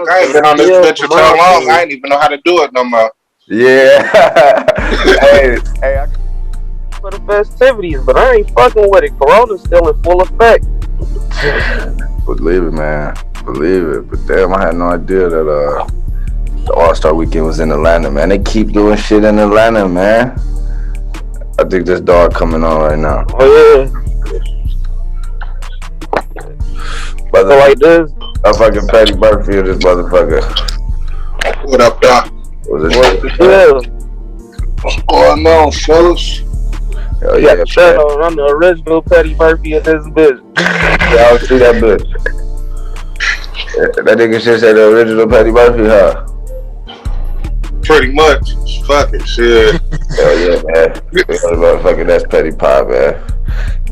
I ain't been on this bitch for so long. I ain't even know how to do it no more. Yeah. hey, for the festivities, but I ain't fucking with it. Corona's still in full effect. Believe it, man. Believe it. But damn, I had no idea that the All-Star Weekend was in Atlanta, man. They keep doing shit in Atlanta, man. I think this dog coming on right now. Oh yeah. But like this, a fucking Patty Murphy of this motherfucker. What up, Doc? What's going on, fellas? Hell yeah, I'm the original Patty Murphy of this bitch. Yeah, I'll see that bitch. That nigga shit say the original Patty Murphy, huh? Pretty much. Fucking shit. Hell yeah, man. Motherfucking that's Petty Pie, man.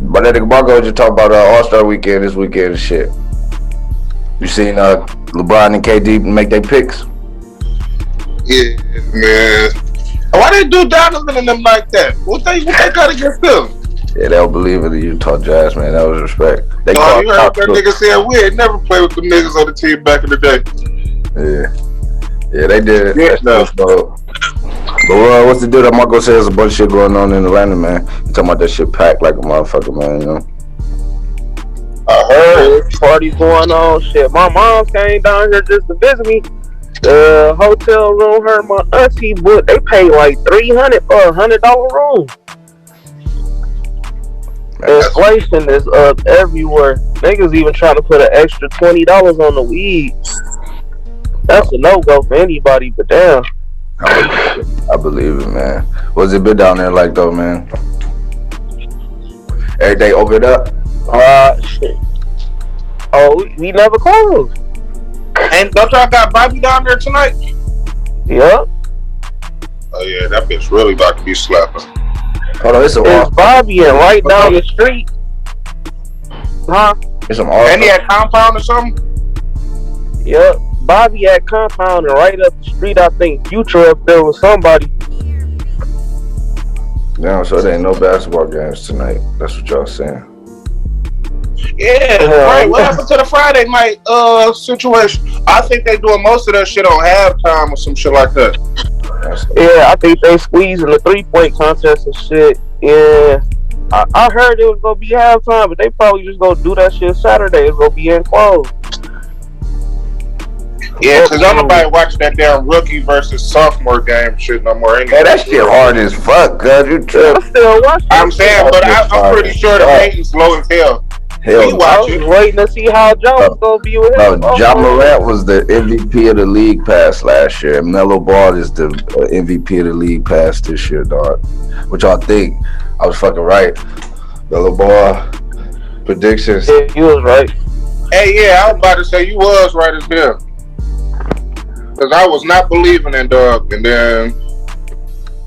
But that nigga Marko just talk about All-Star Weekend this weekend and shit. You seen LeBron and KD make their picks? Yeah, man. Why they do Donovan and them like that? What they got against them? Yeah, they don't believe in the Utah Jazz, man. That was respect. You heard what that nigga said? We ain't never played with them niggas on the team back in the day. Yeah, they did. Yeah, no. But what's the deal that Marko says? A bunch of shit going on in Atlanta, man. You talking about that shit packed like a motherfucker, man, you know? I heard. Parties going on, shit. My mom came down here just to visit me. The hotel room, her and my auntie, but they paid like $300 for a $100 room. Inflation is up everywhere. Niggas even trying to put an extra $20 on the weed. That's a no-go for anybody, but damn. I believe it, man. What's it been down there like, though, man? Every day opened up? Shit. Oh, we never closed. And don't y'all got Bobby down there tonight? Yep. Oh, yeah, that bitch really about to be slapping. Hold on, it's Bobby and right down the street. Huh? It's some and he at Compound or something? Yep. Bobby at Compound and right up the street, I think Future up there with somebody. Damn, so there ain't no basketball games tonight. That's what y'all saying. Yeah, right. What happened to the Friday night situation? I think they doing most of that shit on halftime or some shit like that. Yeah, I think they squeezing the 3-point contest and shit. Yeah, I heard it was gonna be halftime, but they probably just gonna do that shit Saturday. It's gonna be enclosed. Yeah, because nobody watching that damn rookie versus sophomore game shit no more. Anyway. Yeah, that shit hard as fuck, cuz. You tripping. I'm saying, but I'm pretty sure the rating's low as hell. I was waiting to see how Jones gonna be with him. No, John Morant was the MVP of the league pass last year. Melo Ball is the MVP of the league pass this year, dog. Which y'all think? I was fucking right. Melo Ball predictions. Yeah, you was right. Hey, yeah, I was about to say you was right as hell. Because I was not believing in Doug, and then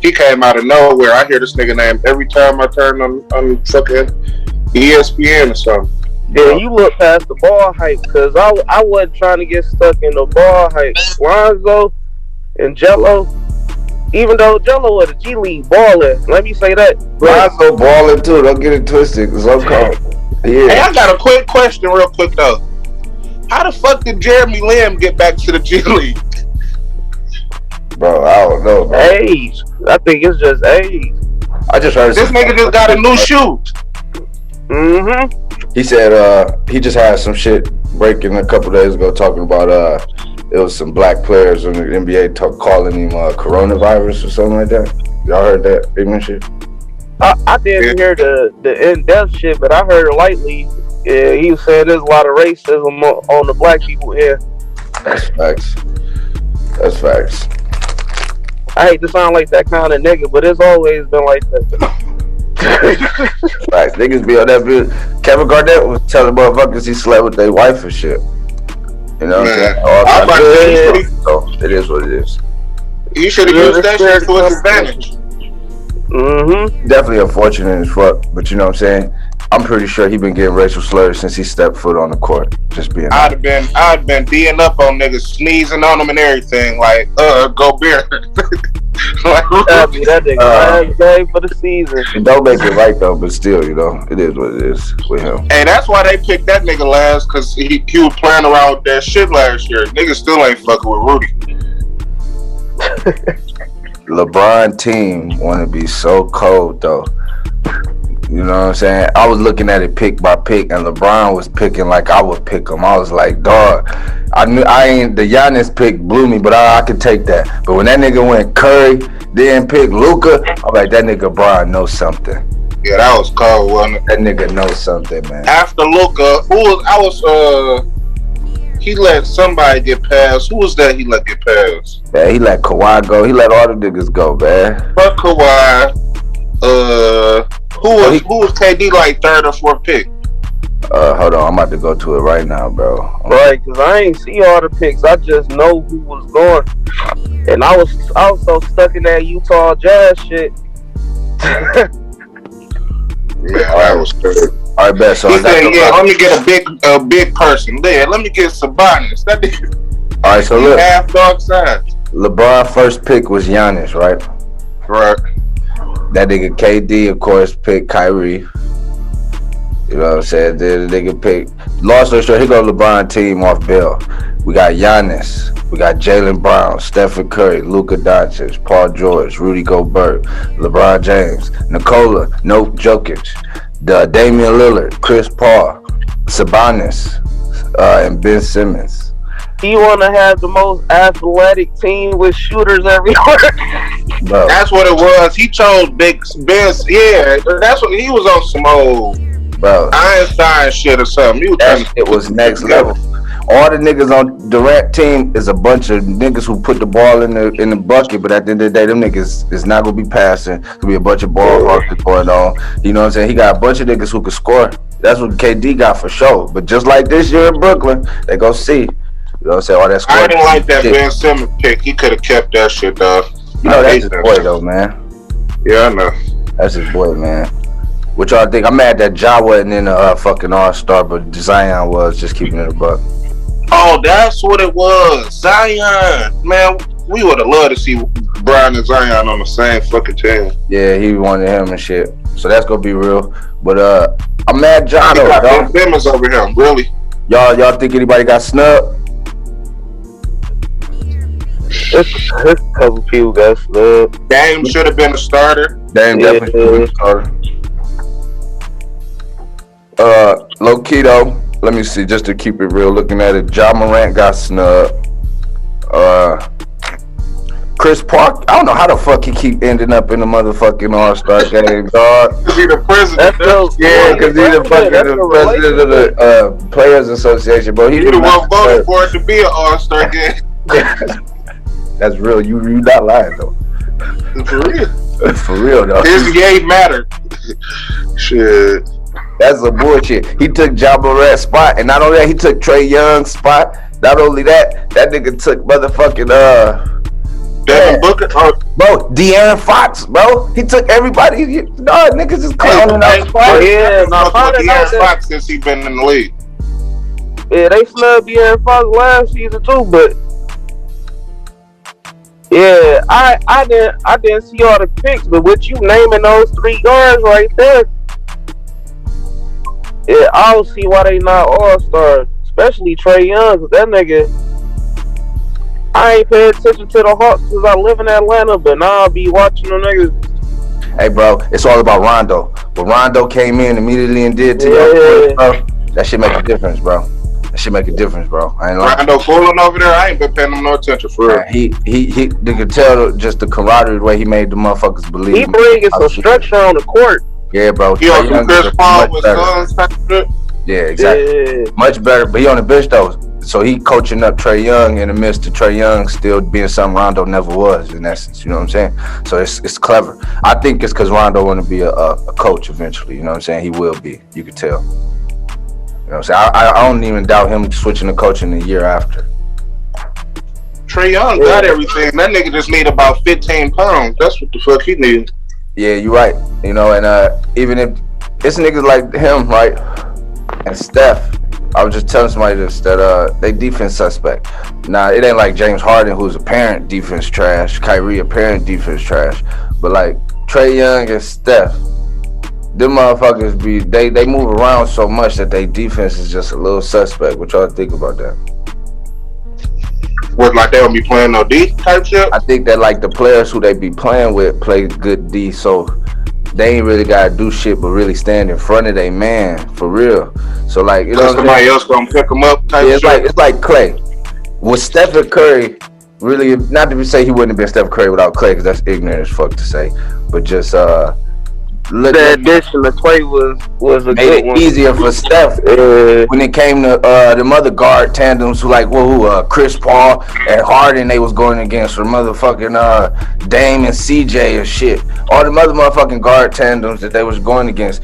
he came out of nowhere. I hear this nigga name every time I turn on fucking ESPN or something. Yeah, you look past the ball hype, because I wasn't trying to get stuck in the ball hype. Lonzo and Jello, even though Jello was a G League baller, let me say that. Lonzo balling too, don't get it twisted, because I'm called. Yeah. Hey, I got a quick question real quick though. How the fuck did Jeremy Lamb get back to the G League? Bro, I don't know, bro. Age. I think it's just age. I just heard this nigga just got a new shoe. Mm-hmm. He said he just had some shit breaking a couple days ago talking about it was some black players in the NBA calling him coronavirus or something like that. Y'all heard that ignorant shit? I didn't hear the in-depth shit, but I heard it lightly. Yeah, he was saying there's a lot of racism on the black people here. That's facts. That's facts. I hate to sound like that kind of nigga, but it's always been like that. Facts. Niggas be on that bitch. Kevin Garnett was telling motherfuckers he slept with their wife and shit. You know what I'm saying? So it is what it is. You should have used that shit to his advantage. Mm-hmm. Definitely unfortunate as fuck, but you know what I'm saying? I'm pretty sure he been getting racial slurs since he stepped foot on the court. Just being I'd have been D'ing up on niggas, sneezing on them and everything, like, go beer. That'd be that nigga last game for the season. It don't make it right though, but still, you know, it is what it is with him. Hey, that's why they picked that nigga last, cause he was playing around with that shit last year. Niggas still ain't fucking with Rudy. LeBron team want to be so cold though. You know what I'm saying? I was looking at it pick by pick, and LeBron was picking like I would pick him. I was like, dog, the Giannis pick blew me, but I could take that. But when that nigga went Curry, then pick Luka, I'm like, that nigga Bron knows something. Yeah, that was cold, wasn't it? That nigga knows something, man. After Luka, he let somebody get past. Who was that he let get past? Man, he let Kawhi go. He let all the niggas go, man. But Kawhi, who was KD like third or fourth pick? Hold on, I'm about to go to it right now, bro. Right, cause I ain't see all the picks. I just know who was going, and I was so stuck in that Utah Jazz shit. Yeah, that was good. All right, bet. So he said, "Yeah, let me get a big person there. Let me get Sabonis." That nigga. All right, so look, half dog size. LeBron first pick was Giannis, right? Right. That nigga KD, of course, picked Kyrie. You know what I'm saying? Then the nigga picked. Long story short, here go LeBron team off Bill. We got Giannis. We got Jaylen Brown, Stephen Curry, Luka Doncic, Paul George, Rudy Gobert, LeBron James, Nikola, Jokic, Damian Lillard, Chris Paul, Sabonis, and Ben Simmons. He want to have the most athletic team with shooters everywhere. Bro. That's what it was. He chose Big Ben. Yeah, that's what he was on some old Einstein shit or something. It was next level. All the niggas on Durant team is a bunch of niggas who put the ball in the bucket, but at the end of the day, them niggas is not gonna be passing. It's gonna be a bunch of ball hawking going on. You know what I'm saying? He got a bunch of niggas who can score. That's what KD got for sure. But just like this year in Brooklyn, they go see. You know what I'm saying? All that scoring. I didn't like that Ben Simmons pick. He could have kept that shit, dog. You know, that's his boy, though, man. Yeah, I know. That's his boy, man. What y'all think? I'm mad that Ja wasn't in the fucking All-Star, but Zion was, just keeping it a buck. Oh, that's what it was. Zion. Man, we would have loved to see Brian and Zion on the same fucking team. Yeah, he wanted him and shit. So that's going to be real. But I'm mad Ja, though. Got Ben Simmons over him, really. Y'all think anybody got snubbed? There's a couple people got snubbed. Dame should have been a starter. Dame definitely should have been a starter. Low key though, let me see, just to keep it real, looking at it, Ja Morant got snubbed. Chris Paul, I don't know how the fuck he keep ending up in the motherfucking All-Star game, dog. Because he the president. Yeah, because he's the fucking president of the Players Association, bro. He the one voted for it to be an All-Star game. That's real. You not lying though. For real. For real though. His yay mattered. Shit. That's some bullshit. He took Ja Morant's spot, and not only that, he took Trae Young's spot. Not only that, that nigga took motherfucking Devin Booker. Bro, De'Aaron Fox, bro. He took everybody. No, niggas is clowning out. Yeah, De'Aaron Fox since he been in the league. Yeah, they snubbed De'Aaron Fox last season too, but yeah, I didn't see all the picks, but with you naming those three guards right there, yeah, I don't see why they not All-Stars, especially Trae Young, cause that nigga, I ain't paid attention to the Hawks since I live in Atlanta, but now I'll be watching them niggas. Hey, bro, it's all about Rondo. When Rondo came in immediately and did to your bro, that shit make a difference, bro. That shit make a difference, bro. I ain't like Rondo fooling over there. I ain't been paying him no attention for real. He they could tell just the camaraderie the way he made the motherfuckers believe. He bringing some structure on the court. Yeah, bro. He on some Chris Paul with Sons type shit. Yeah, exactly. Yeah. Much better, but he on the bench though. So he coaching up Trae Young in the midst of Trae Young still being something Rondo never was in essence. You know what I'm saying? So it's clever. I think it's because Rondo want to be a coach eventually. You know what I'm saying? He will be. You could tell. You know what I'm saying? I don't even doubt him switching to coaching the year after. Trae Young got everything. That nigga just need about 15 pounds. That's what the fuck he need. Yeah, you're right. You know, and even if it's niggas like him, right, and Steph, I was just telling somebody this, that they defense suspect. Now, it ain't like James Harden, who's apparent defense trash, Kyrie apparent defense trash, but like Trae Young and Steph, them motherfuckers they move around so much that they defense is just a little suspect. What y'all think about that? What, like they don't be playing no D type shit? I think that like the players who they be playing with play good D, so they ain't really gotta do shit but really stand in front of their man for real. So like, you know, somebody else gonna pick them up type it's shit. It's like Clay. With Stephen Curry, really, not to say he wouldn't have been Stephen Curry without Clay, because that's ignorant as fuck to say. But just the addition of Clay was a made good it one. easier for Steph when it came to the other guard tandems who like Chris Paul and Harden. They was going against for motherfucking Dame and CJ and shit. All the motherfucking guard tandems that they was going against.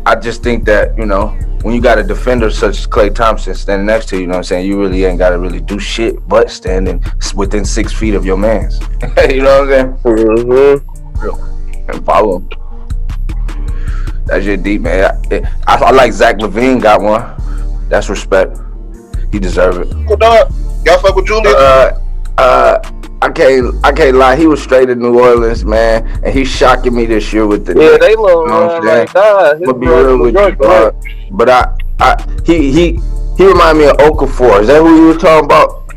I just think that, you know, when you got a defender such as Klay Thompson standing next to you, you know what I'm saying, you really ain't got to really do shit but standing within 6 feet of your mans. You know what I'm saying? Mm-hmm. And follow him. That's your deep, man. I like Zach LaVine got one. That's respect. He deserve it. Cool, dog. Y'all fuck with Julius? I can't lie. He was straight in New Orleans, man, and he's shocking me this year with the Yeah, Knicks, they love you know what I'm run saying? like that. I'm gonna be real with you, dog. But he remind me of Okafor. Is that who you were talking about?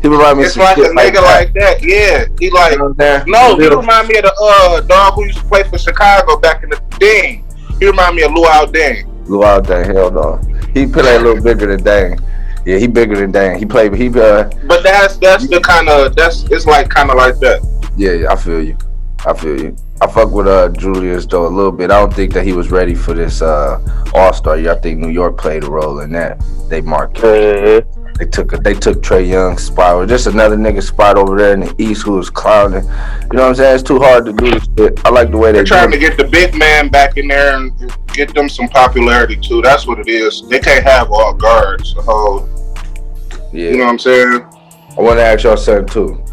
He remind me. It's of like a shit nigga like that. Yeah, he like. You know what I'm saying? No, he remind me of the dog who used to play for Chicago back in the Ding. He remind me of Luau Deng. Luau Deng, hell no. He play a little bigger than Deng. Yeah, he bigger than Deng. But that's the kind of it's like kind of like that. Yeah, I feel you. I fuck with Julius though a little bit. I don't think that he was ready for this All-Star year. I think New York played a role in that. They marked it. They took Trae Young's spot, or just another nigga spot over there in the East who was clowning. You know what I'm saying? It's too hard to do this shit. I like the way they're trying to get the big man back in there and get them some popularity too. That's what it is. They can't have all guards. Yeah. You know what I'm saying? I want to ask y'all something too.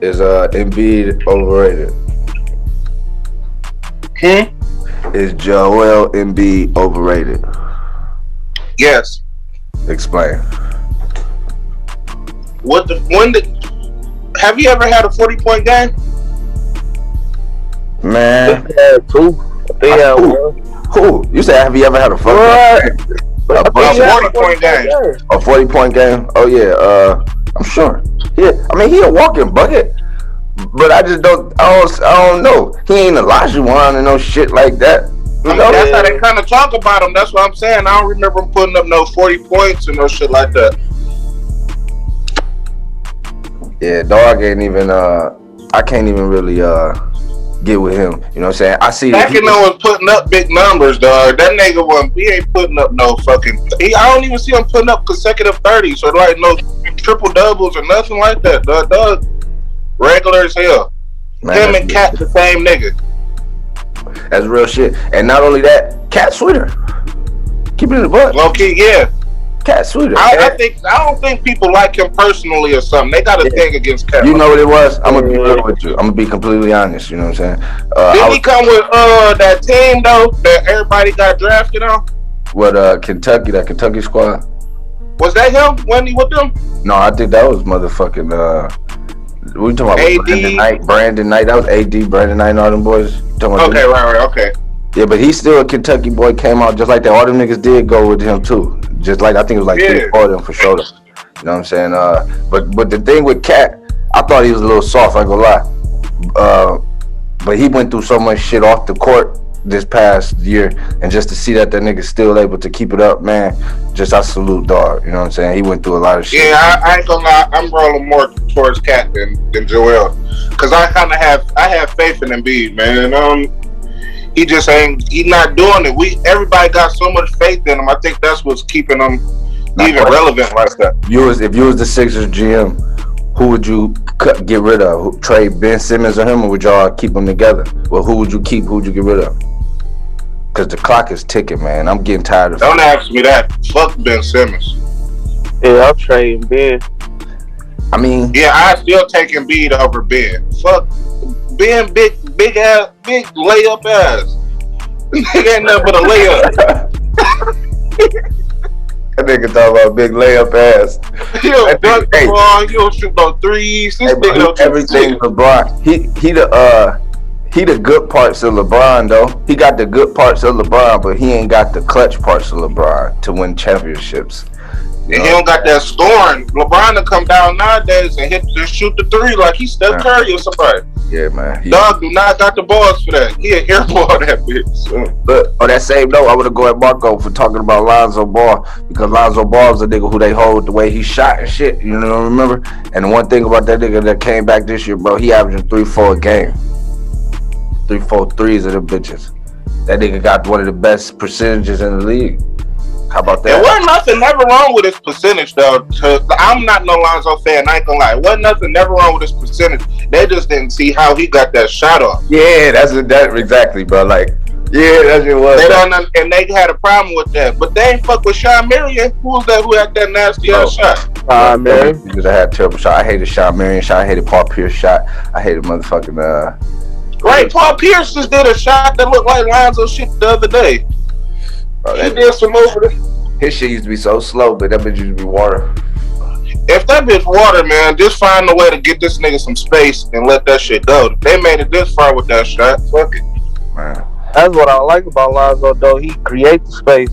Is Embiid overrated? Is Joel Embiid overrated? Yes. Explain. Have you ever had a 40-point game? Man. They had two. They had one. Who? You said have you ever had a fucking game? A 40-point game. A 40-point game? Oh yeah, I'm sure. Yeah, I mean he a walking bucket. But I don't know. He ain't Elijah Wan and no shit like that. I mean, that's how they kind of talk about him. That's what I'm saying. I don't remember him putting up no 40 points and no shit like that. Yeah, dog ain't even. I can't even really get with him. You know what I'm saying? I see. Back in there was putting up big numbers, dog. That nigga he ain't putting up no fucking. I don't even see him putting up consecutive 30s or like no triple doubles or nothing like that, dog. Regular as hell. Man, him and Cat the same nigga. That's real shit. And not only that, Cat sweeter. Keep it in the butt. Low key, yeah. Cat sweeter. I don't think people like him personally or something. They got a thing against Cat. You know what it was? I'm gonna be real with you. I'm gonna be completely honest. You know what I'm saying? Didn't he come with that team though that everybody got drafted on? What Kentucky? That Kentucky squad? Was that him? Wasn't he with them? No, I think that was motherfucking. We talking about AD? Brandon Knight. That was AD, Brandon Knight, and all them boys. Okay, right, okay. Yeah, but he's still a Kentucky boy. Came out just like that. All them niggas did go with him too. Just like I think it was like 3 or 4 of them for sure. You know what I'm saying? But the thing with Cat, I thought he was a little soft. I ain't gonna lie. But he went through so much shit off the court this past year, and just to see that nigga's still able to keep it up, man. Just I salute dog. You know what I'm saying? He went through a lot of shit. Yeah, I ain't gonna lie. I'm rolling more towards Cat than Joel, cause I have faith in Embiid, man. He just ain't. He not doing it. Everybody got so much faith in him. I think that's what's keeping him even relevant like that. If you was the Sixers GM, who would you get rid of? Trade Ben Simmons or him, or would y'all keep them together? Well, who would you keep? Who would you get rid of? Because the clock is ticking, man. I'm getting tired of it. Don't ask me that. Fuck Ben Simmons. Yeah, I'm trading Ben. I mean, yeah, I still take Embiid over Ben. Fuck Ben, big ass, big layup ass. Nigga ain't nothing but a layup. That nigga talking about big layup ass. He'll dunk the ball. He'll shoot no threes. This nigga don't do everything shit. LeBron. He the good parts of LeBron though. He got the good parts of LeBron, but he ain't got the clutch parts of LeBron to win championships. And he don't got that scoring. LeBron to come down nowadays and shoot the three like he's Steph Curry or somebody. Yeah, man. Dog do not got the balls for that. He an airball that bitch. So. But on that same note, I would have go at Marko for talking about Lonzo Ball because Lonzo Ball's a nigga who they hold the way he shot and shit. You know, remember? And the one thing about that nigga that came back this year, bro, he averaging 3-4 a game. 3-4 threes of them bitches. That nigga got one of the best percentages in the league. How about that? There wasn't nothing never wrong with his percentage though. I'm not no Lonzo fan. I ain't gonna lie. Wasn't nothing never wrong with his percentage. They just didn't see how he got that shot off. Yeah, that's exactly, bro. Like, yeah, that's what it was. They don't, and they had a problem with that. But they ain't fuck with Sean Marion. Who was that? Who had that nasty ass shot? Sean Marion. Because I had a terrible shot. I hated Sean Marion shot. I hated Paul Pierce shot. I hated motherfucking Right, Paul Pierce just did a shot that looked like Lonzo shit the other day. Bro, he did some over there. His shit used to be so slow, but that bitch used to be water. If that bitch water, man, just find a way to get this nigga some space and let that shit go. They made it this far with that shot. Fuck it. Man. That's what I like about Lonzo, though. He creates the space.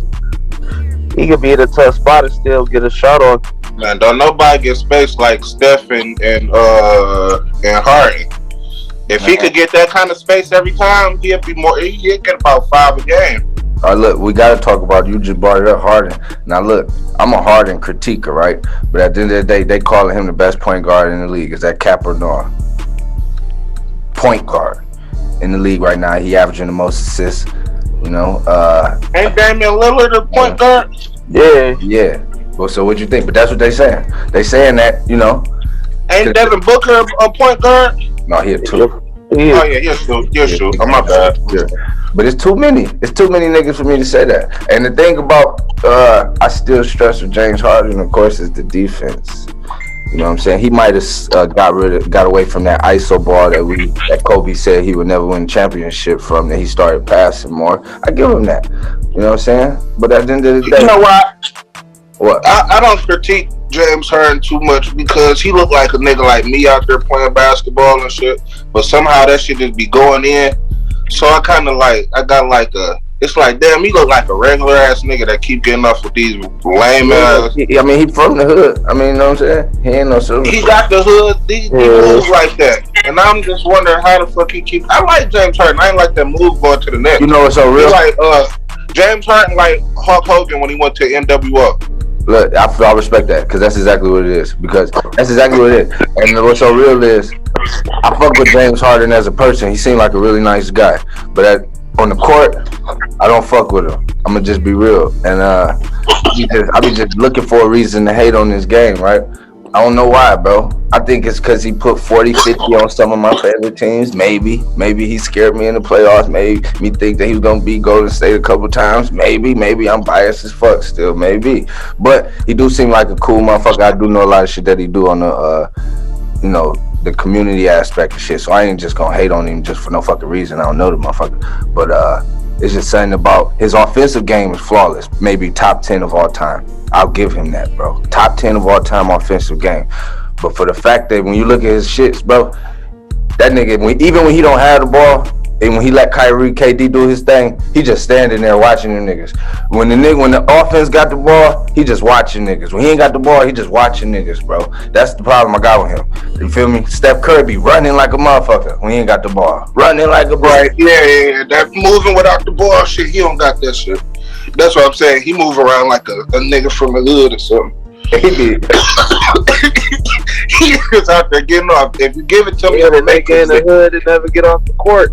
He could be in a tough spot and still get a shot on. Man, don't nobody get space like Steph and Harden. If he could get that kind of space every time, he'd get about 5 a game. All right, look, we got to talk about, you just brought it up, Harden. Now, look, I'm a Harden critiquer, right? But at the end of the day, they calling him the best point guard in the league. Is that cap or no? Point guard in the league right now. He averaging the most assists, you know. Ain't Damian Lillard a point guard? Yeah. Yeah. Well, so what you think? But that's what they saying. They saying that, you know. Ain't Devin Booker a point guard? No, he a two. Oh, yeah, he's two. Oh, my bad. Yeah. But it's too many. It's too many niggas for me to say that. And the thing about, I still stress with James Harden, of course, is the defense. You know what I'm saying? He might have got away from that ISO ball that Kobe said he would never win a championship from. That he started passing more. I give him that. You know what I'm saying? But at the end of the day, you know what? What? I don't critique James Harden too much because he looked like a nigga like me out there playing basketball and shit. But somehow that shit just be going in. So I kind of it's like, damn, he look like a regular ass nigga that keep getting off with these lame ass. I mean, he from the hood. I mean, you know what I'm saying? He ain't no silver. He got the hood. He moves like that. And I'm just wondering how the fuck he keep. I like James Harden. I ain't like that move going to the net. You know what's so real? He like James Harden like Hulk Hogan when he went to NWO. Look, I respect that because that's exactly what it is. Because that's exactly what it is. And what's so real is, I fuck with James Harden as a person. He seemed like a really nice guy. But on the court, I don't fuck with him. I'm gonna just be real. And I be just looking for a reason to hate on this game, right? I don't know why, bro. I think it's because he put 40, 50 on some of my favorite teams. Maybe he scared me in the playoffs. Maybe me think that he was going to beat Golden State a couple times. Maybe I'm biased as fuck still. Maybe. But he do seem like a cool motherfucker. I do know a lot of shit that he do on the, the community aspect of shit. So I ain't just going to hate on him just for no fucking reason. I don't know the motherfucker. But it's just something about his offensive game is flawless. Maybe top 10 of all time. I'll give him that, bro. Top 10 of all time offensive game. But for the fact that when you look at his shits, bro, that nigga, even when he don't have the ball, and when he let Kyrie, KD do his thing, he just standing there watching them niggas. When the offense got the ball, he just watching niggas. When he ain't got the ball, he just watching niggas, bro. That's the problem I got with him. You feel me? Steph Curry be running like a motherfucker when he ain't got the ball. Running like a right. Yeah. That moving without the ball shit, he don't got that shit. That's what I'm saying. He move around like a nigga from the hood or something. He is out there getting off. If you give it to me, the nigga in the hood and never get off the court.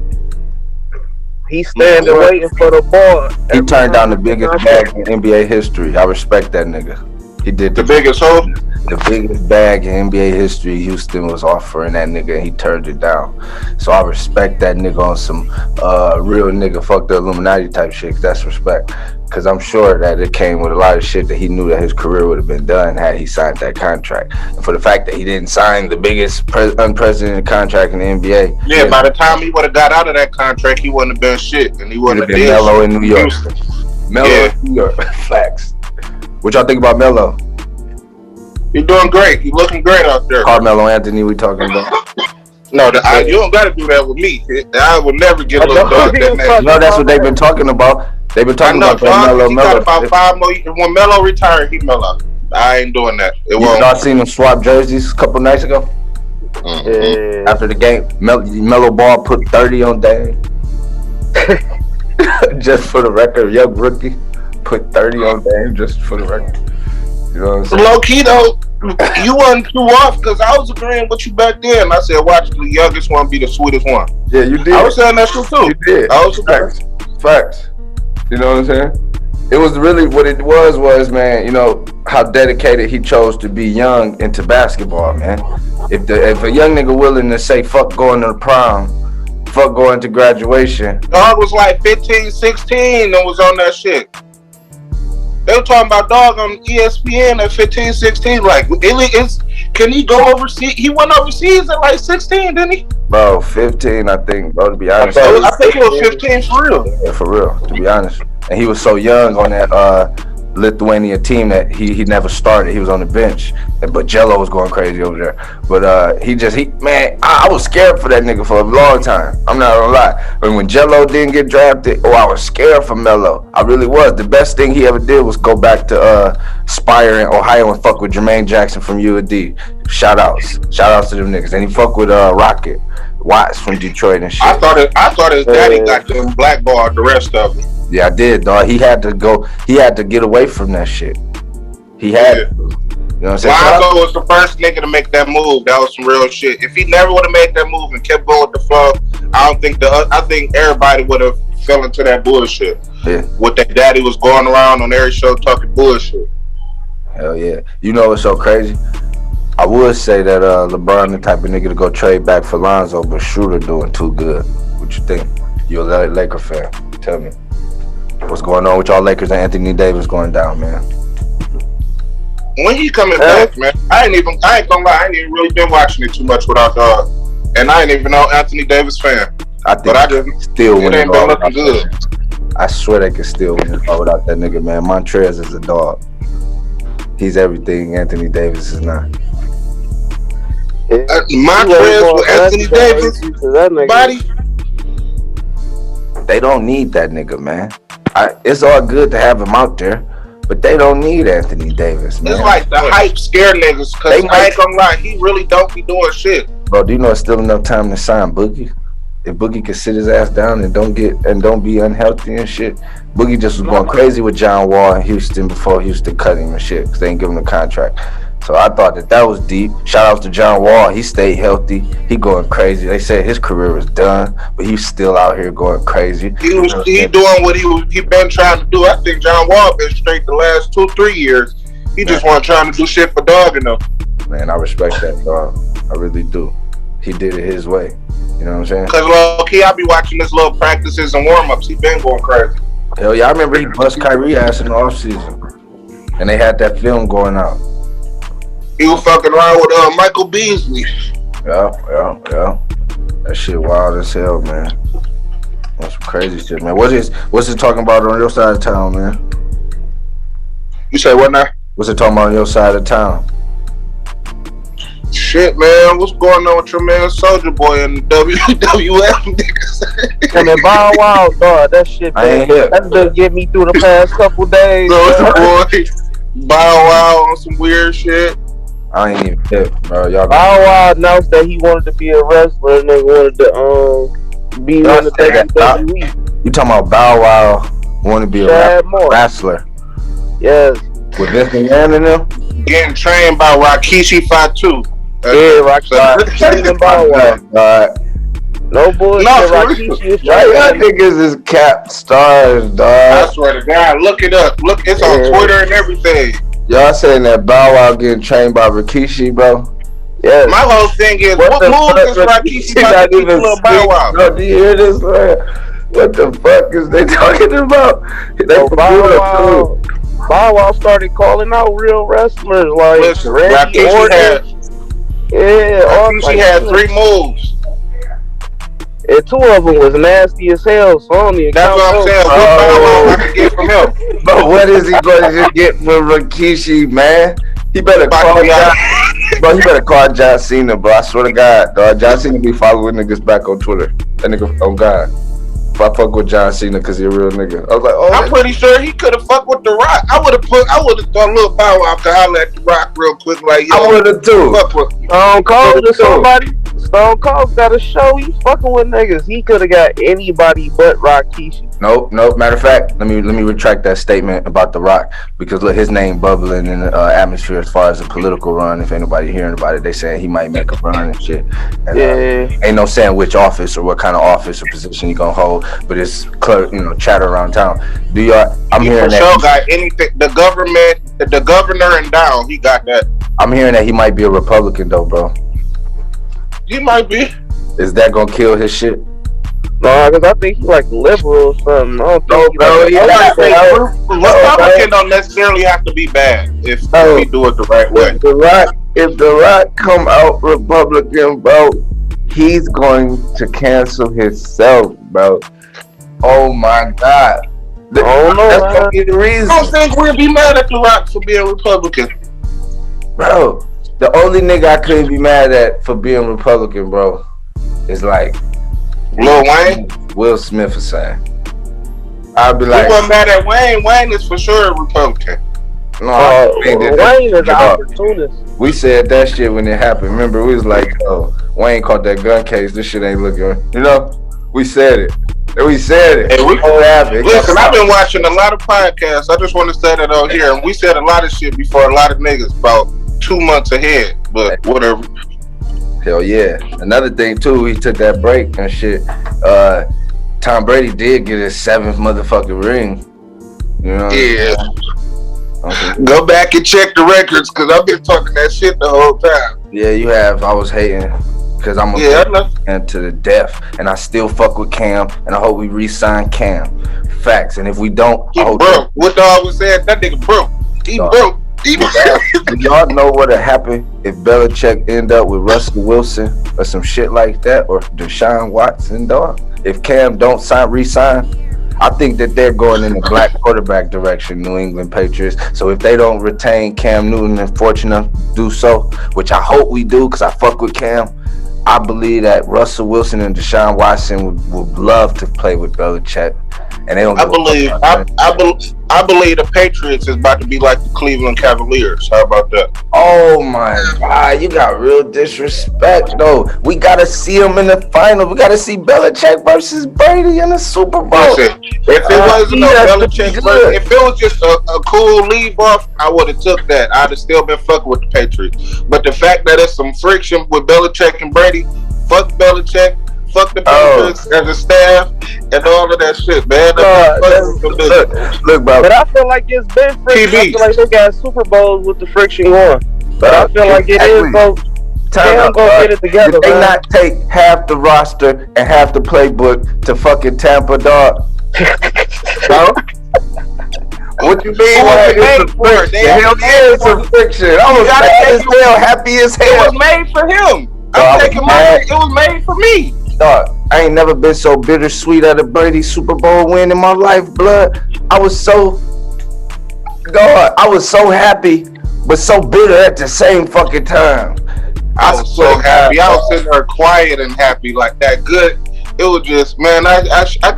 He's standing waiting for the ball. He turned down the biggest bag in NBA history. I respect that nigga. He did the biggest hope. The biggest bag in NBA history. Houston was offering that nigga and he turned it down. So I respect that nigga on some real nigga fuck the Illuminati type shit. That's respect. Because I'm sure that it came with a lot of shit that he knew that his career would have been done had he signed that contract. And for the fact that he didn't sign the biggest unprecedented contract in the NBA. Yeah, by the time he would have got out of that contract, he wouldn't have been shit. And he wouldn't have been mellow in New York. Mellow in New York. Facts. What y'all think about Melo? You're doing great. You're looking great out there. Carmelo Anthony, we talking about? No, you don't got to do that with me. I will never get a little dog that name. No, that's what they've been talking about. They've been talking about that Melo. He got about 5 more. When Melo retired, he Melo. I ain't doing that. Y'all seen him swap jerseys a couple nights ago? Yeah. After the game, Melo Ball put 30 on Dame. Just for the record, young rookie put 30 on Dame just for the record. You know what I'm saying? Low key though, you wasn't too off because I was agreeing with you back then. I said, watch the youngest one be the sweetest one. Yeah, you did. I was saying that too. You did. I was Facts. You know what I'm saying? It was really what it was, man, you know, how dedicated he chose to be young into basketball, man. If a young nigga willing to say fuck going to the prom, fuck going to graduation. Dog was like 15, 16 and was on that shit. They were talking about dog on ESPN at 15, 16. Like, can he go overseas? He went overseas at like 16, didn't he? Bro, 15, I think, bro, to be honest. I think he was 15 for real. Yeah, for real, to be honest. And he was so young on that Lithuania team that he never started. He was on the bench. But Jello was going crazy over there. But I was scared for that nigga for a long time. I'm not gonna lie. But when Jello didn't get drafted, I was scared for Melo. I really was. The best thing he ever did was go back to Spire in Ohio and fuck with Jermaine Jackson from UAD. Shout outs to them niggas. And he fuck with Rocket Watts from Detroit and shit. I thought his daddy got them blackballed the rest of them. Yeah, I did, dog. He had to get away from that shit. He had to. You know what I'm saying? Marko was the first nigga to make that move. That was some real shit. If he never would have made that move and kept going with the flow, I think everybody would have fell into that bullshit. Yeah. What their daddy was going around on every show talking bullshit. Hell yeah. You know what's so crazy? I would say that LeBron the type of nigga to go trade back for Lonzo, but Schroeder doing too good. What you think? You're a Laker fan. Tell me. What's going on with y'all Lakers and Anthony Davis going down, man? When he coming back, man? I ain't gonna lie, I ain't even really been watching it too much without dog. And I ain't even know Anthony Davis fan. I think still it ain't been looking good. I swear they could still win it all without that nigga, man. Montrez is a dog. He's everything Anthony Davis is not. Montrez with Anthony Davis body. They don't need that nigga, man. It's all good to have him out there, but they don't need Anthony Davis, man. It's like the hype scare niggas, because I ain't gonna lie, he really don't be doing shit. Bro, do you know it's still enough time to sign Boogie? If Boogie could sit his ass down and don't be unhealthy and shit. Boogie just was going crazy with John Wall in Houston before Houston cut him and shit, because they ain't give him the contract. So I thought that was deep. Shout out to John Wall. He stayed healthy. He going crazy. They said his career was done, but he's still out here going crazy. He doing what he been trying to do. I think John Wall been straight the last 2-3 years. He just wasn't trying to do shit for dog enough. Man, I respect that, dog. I really do. He did it his way. You know what I'm saying? Because low-key, I be watching his little practices and warm-ups. He been going crazy. Hell yeah, I remember he bust Kyrie ass in the offseason. And they had that film going out. He was fucking around with Michael Beasley. Yeah. That shit wild as hell, man. That's some crazy shit, man. What's it talking about on your side of town, man? You say what now? What's it talking about on your side of town? Shit, man. What's going on with your man Soulja Boy and WWF niggas? And then Bow Wow, dog, that shit, man. That just get me through the past couple days. Soulja Boy, Bow Wow on some weird shit. I ain't even hip, bro. Y'all Bow Wow announced that he wanted to be a wrestler and they wanted to be in the WWE. You talking about Bow Wow want to be a wrestler? Yes. With Vince McMahon in them? Getting trained by Rikishi Fatu. Yeah, Rikishi and Bow Wow. No bullshit. Rikishi is y'all niggas is cap stars, dog. I swear to God, look it up. Look, it's on Twitter and everything. Y'all saying that Bow Wow getting trained by Rikishi, bro? Yeah. My whole thing is, what move is Rikishi about to do to Bow Wow? Bro, do you hear this, man? What the fuck is they talking about? Bow Wow started calling out real wrestlers like Randy Orton. Rikishi had 3 moves. And two of them was nasty as hell. So I don't even That's what I'm saying. What Bow Wow I can get from him? But what is he going to get from Rikishi, man? He better call John. Bro, he better call John Cena, bro. I swear to God, dog. John Cena be following niggas back on Twitter. That nigga, oh God. If I fuck with John Cena because he a real nigga, I was like, oh. I'm pretty sure he could have fucked with The Rock. I would have thought Lil Bow Wow could holler at The Rock real quick, like, yo. I would have too. Stone Cold or somebody. Stone Cold got a show. He fucking with niggas. He could have got anybody but Rikishi. Nope. Matter of fact, let me retract that statement about The Rock because look, his name bubbling in the atmosphere as far as a political run. If anybody hearing about it, they saying he might make a run and shit. And, ain't no saying which office or what kind of office or position he gonna hold, but it's clear, chatter around town. I'm hearing that. Sure got anything. The governor and down, he got that. I'm hearing that he might be a Republican though, bro. He might be. Is that gonna kill his shit? No, because I think he like liberal or something. I don't think Republican don't necessarily have to be bad if he do it the right way. If The Rock come out Republican, bro, he's going to cancel himself, bro. Oh my God. That's gonna be the reason. I don't think we'll be mad at The Rock for being Republican. Bro, the only nigga I couldn't be mad at for being Republican, bro, is like Lil Wayne? Will Smith is saying. I'd be like, we wasn't mad at Wayne. Wayne is for sure a Republican. No, Wayne is an opportunist. We said that shit when it happened. Remember, we was like, oh, Wayne caught that gun case. This shit ain't looking, we said it. We said it. Hey, listen, I've been watching a lot of podcasts. I just want to say that out here. And we said a lot of shit before a lot of niggas about 2 months ahead. But whatever. Hell yeah. Another thing, too, he took that break and shit. Tom Brady did get his 7th motherfucking ring. Yeah. Okay. Go back and check the records because I've been talking that shit the whole time. Yeah, you have. I was hating. Because I'm a to the death, and I still fuck with Cam, and I hope we re-sign Cam. Facts, and if we don't, he broke. What dog was saying? That nigga broke. He broke. Do y'all know what'll happen if Belichick end up with Russell Wilson or some shit like that, or Deshaun Watson, dog? If Cam don't re-sign, I think that they're going in the black quarterback direction, New England Patriots. So if they don't retain Cam Newton and fortunate enough to do so, which I hope we do, because I fuck with Cam. I believe that Russell Wilson and Deshaun Watson would love to play with Belichick, and they don't. I believe the Patriots is about to be like the Cleveland Cavaliers. How about that? Oh my God, you got real disrespect though. We gotta see them in the final. We gotta see Belichick versus Brady in the Super Bowl. Listen, if it wasn't no Belichick versus, if it was just a cool leave off, I would have took that. I'd have still been fucking with the Patriots. But the fact that it's some friction with Belichick and Brady, fuck Belichick. Fuck the Patriots as a staff and all of that shit, man. Look, bro. But I feel like it's been friction. I feel like they got Super Bowls with the friction going. But I feel like it is both. They'll go get it together. Did they not take half the roster and half the playbook to fucking Tampa, dog? No? What you mean? Hell yeah, it's a friction. I was happy as hell. It was made for him. I'm taking it was made for me. Dog, I ain't never been so bittersweet at a Brady Super Bowl win in my life, blood. I was so happy, but so bitter at the same fucking time. I was so happy. I was sitting there quiet and happy, like that good. It was just, man, I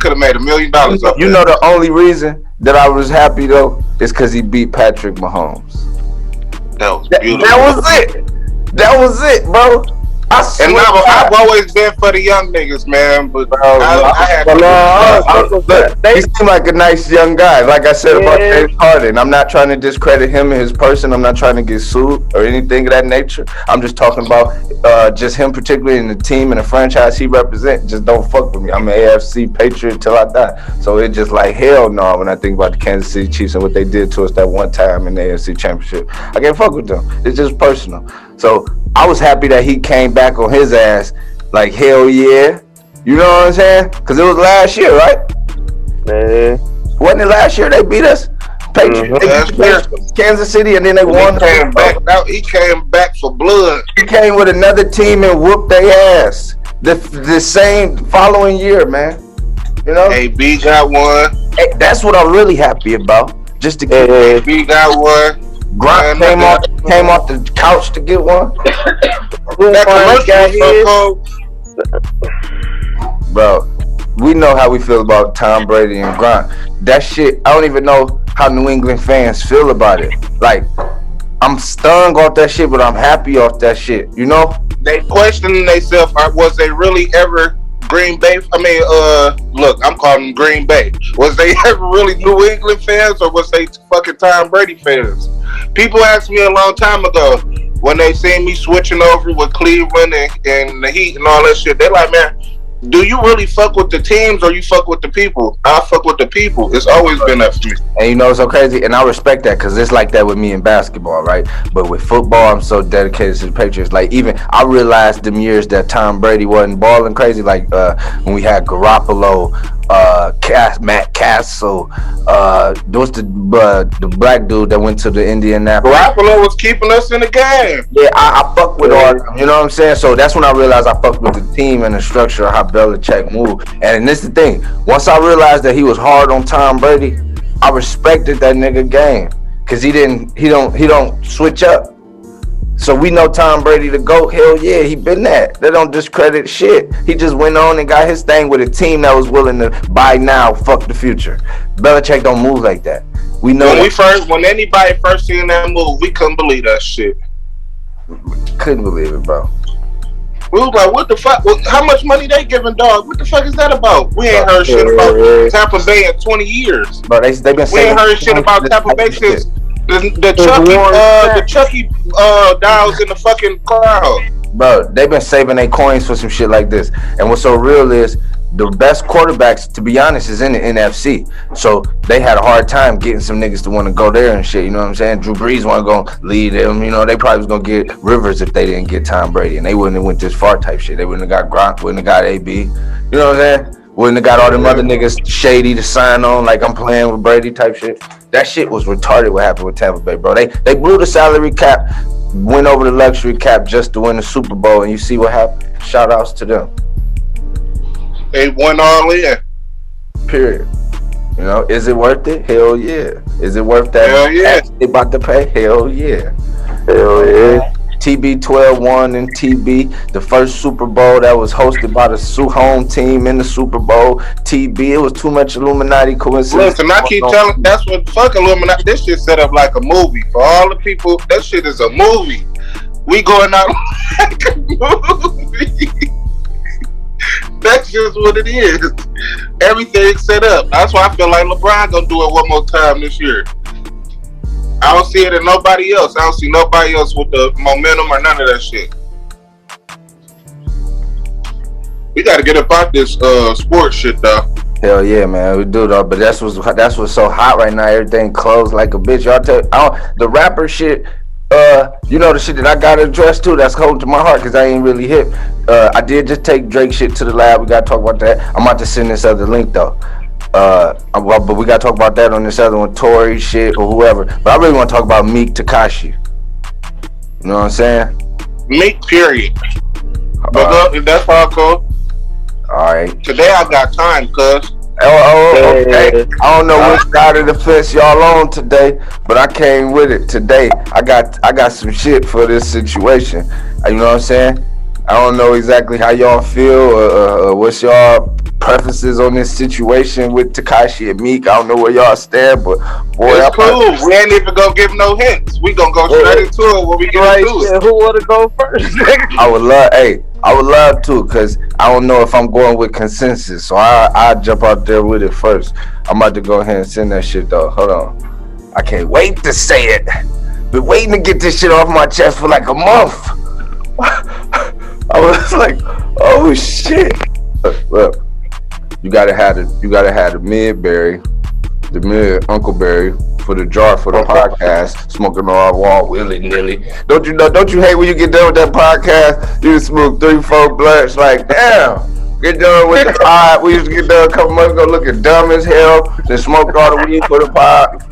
could have made $1 million off that. You know the only reason that I was happy though is because he beat Patrick Mahomes. That was beautiful. That was it, bro. I've always been for the young niggas, man. But he seemed like a nice young guy. Like I said about James Harden, I'm not trying to discredit him and his person. I'm not trying to get sued or anything of that nature. I'm just talking about just him, particularly in the team and the franchise he represents. Just don't fuck with me. I'm an AFC Patriot till I die. So it's just like hell no when I think about the Kansas City Chiefs and what they did to us that one time in the AFC Championship. I can't fuck with them. It's just personal. So I was happy that he came back on his ass like hell yeah. You know what I'm saying? Because it was last year, right? Wasn't it last year they beat us? Patriots, Kansas City, and then they won. He came back for blood. He came with another team and whooped their ass. The same following year, man. You know, AB got one. Hey, that's what I'm really happy about. Just to get AB got one. Grant came off the couch to get one. That commercial was so cold. Bro, we know how we feel about Tom Brady and Grant. That shit, I don't even know how New England fans feel about it. Like, I'm stung off that shit, but I'm happy off that shit. You know? They questioning themselves. Was they really ever Green Bay? I mean, look, I'm calling them Green Bay. Was they ever really New England fans, or was they fucking Tom Brady fans? People asked me a long time ago when they seen me switching over with Cleveland and the Heat and all that shit. They're like, man, do you really fuck with the teams or you fuck with the people? I fuck with the people. It's always been that for me. And you know it's so crazy, and I respect that because it's like that with me in basketball, right? But with football, I'm so dedicated to the Patriots. Like, even I realized them years that Tom Brady wasn't balling crazy, like when we had Garoppolo, Matt Castle, what's the black dude that went to the Indianapolis? Garoppolo was keeping us in the game. Yeah, I fuck with all them, you know what I'm saying? So that's when I realized I fucked with the team and the structure of how Belichick moved. And this is the thing, once I realized that he was hard on Tom Brady, I respected that nigga game because he don't switch up. So we know Tom Brady the GOAT. Hell yeah, he been that. They don't discredit shit. He just went on and got his thing with a team that was willing to buy now, fuck the future. Belichick don't move like that. We know when anybody first seen that move, we couldn't believe that shit. Couldn't believe it, bro. We was like, what the fuck? How much money they giving, dog? What the fuck is that about? We ain't heard shit about Tampa Bay in 20 years. Bro, they been saying we ain't heard shit about Tampa Bay since the Chucky dolls in the fucking crowd. Bro, they've been saving their coins for some shit like this. And what's so real is the best quarterbacks, to be honest, is in the NFC. So they had a hard time getting some niggas to want to go there and shit. You know what I'm saying? Drew Brees want to go lead them. You know, they probably was going to get Rivers if they didn't get Tom Brady. And they wouldn't have went this far type shit. They wouldn't have got Gronk, wouldn't have got AB. You know what I'm saying? Wouldn't have got all them other niggas shady to sign on like I'm playing with Brady type shit. That shit was retarded what happened with Tampa Bay, bro. They blew the salary cap, went over the luxury cap just to win the Super Bowl, and you see what happened. Shout outs to them. They went all in. Period. You know, is it worth it? Hell yeah. Is it worth that? Hell yeah. They about to pay? Hell yeah. Hell yeah. TB12 won in TB, the first Super Bowl that was hosted by the home team in the Super Bowl. TB, it was too much Illuminati coincidence. Listen, I keep telling, that's what fuck Illuminati. This shit set up like a movie for all the people. That shit is a movie. We going out like a movie. That's just what it is. Everything's set up. That's why I feel like LeBron gonna do it one more time this year. I don't see it in nobody else. I don't see nobody else with the momentum or none of that shit. We got to get up out this sports shit though. Hell yeah, man, we do though. But that's what's so hot right now. Everything closed like a bitch. Y'all the rapper shit. You know the shit that I got to address too. That's close to my heart because I ain't really hip. I did just take Drake shit to the lab. We got to talk about that. I'm about to send this other link though. But we gotta talk about that on this other one, Tory shit or whoever. But I really want to talk about Meek Tekashi. You know what I'm saying? Meek, period. But that's how I call. All right. Today I got time, cuz. Okay. I don't know which side of the fence y'all on today, but I came with it today. I got some shit for this situation. You know what I'm saying? I don't know exactly how y'all feel or what's y'all preferences on this situation with Tekashi and Meek. I don't know where y'all stand, but boy, it's cool. We ain't even gonna give no hints. We gonna go straight into it when we get into it. Who wanna go first? I would love to, cause I don't know if I'm going with consensus, so I'll jump out there with it first. I'm about to go ahead and send that shit though. Hold on, I can't wait to say it. Been waiting to get this shit off my chest for like a month. I was like, oh shit. Look, you gotta have the mid Uncle Berry for the jar for the podcast, smoking on our wall willy-nilly. Don't you hate when you get done with that podcast, you smoke 3-4 blunts, like damn, get done with the pod. We used to get done a couple months ago looking dumb as hell, then smoke all the weed for the pod.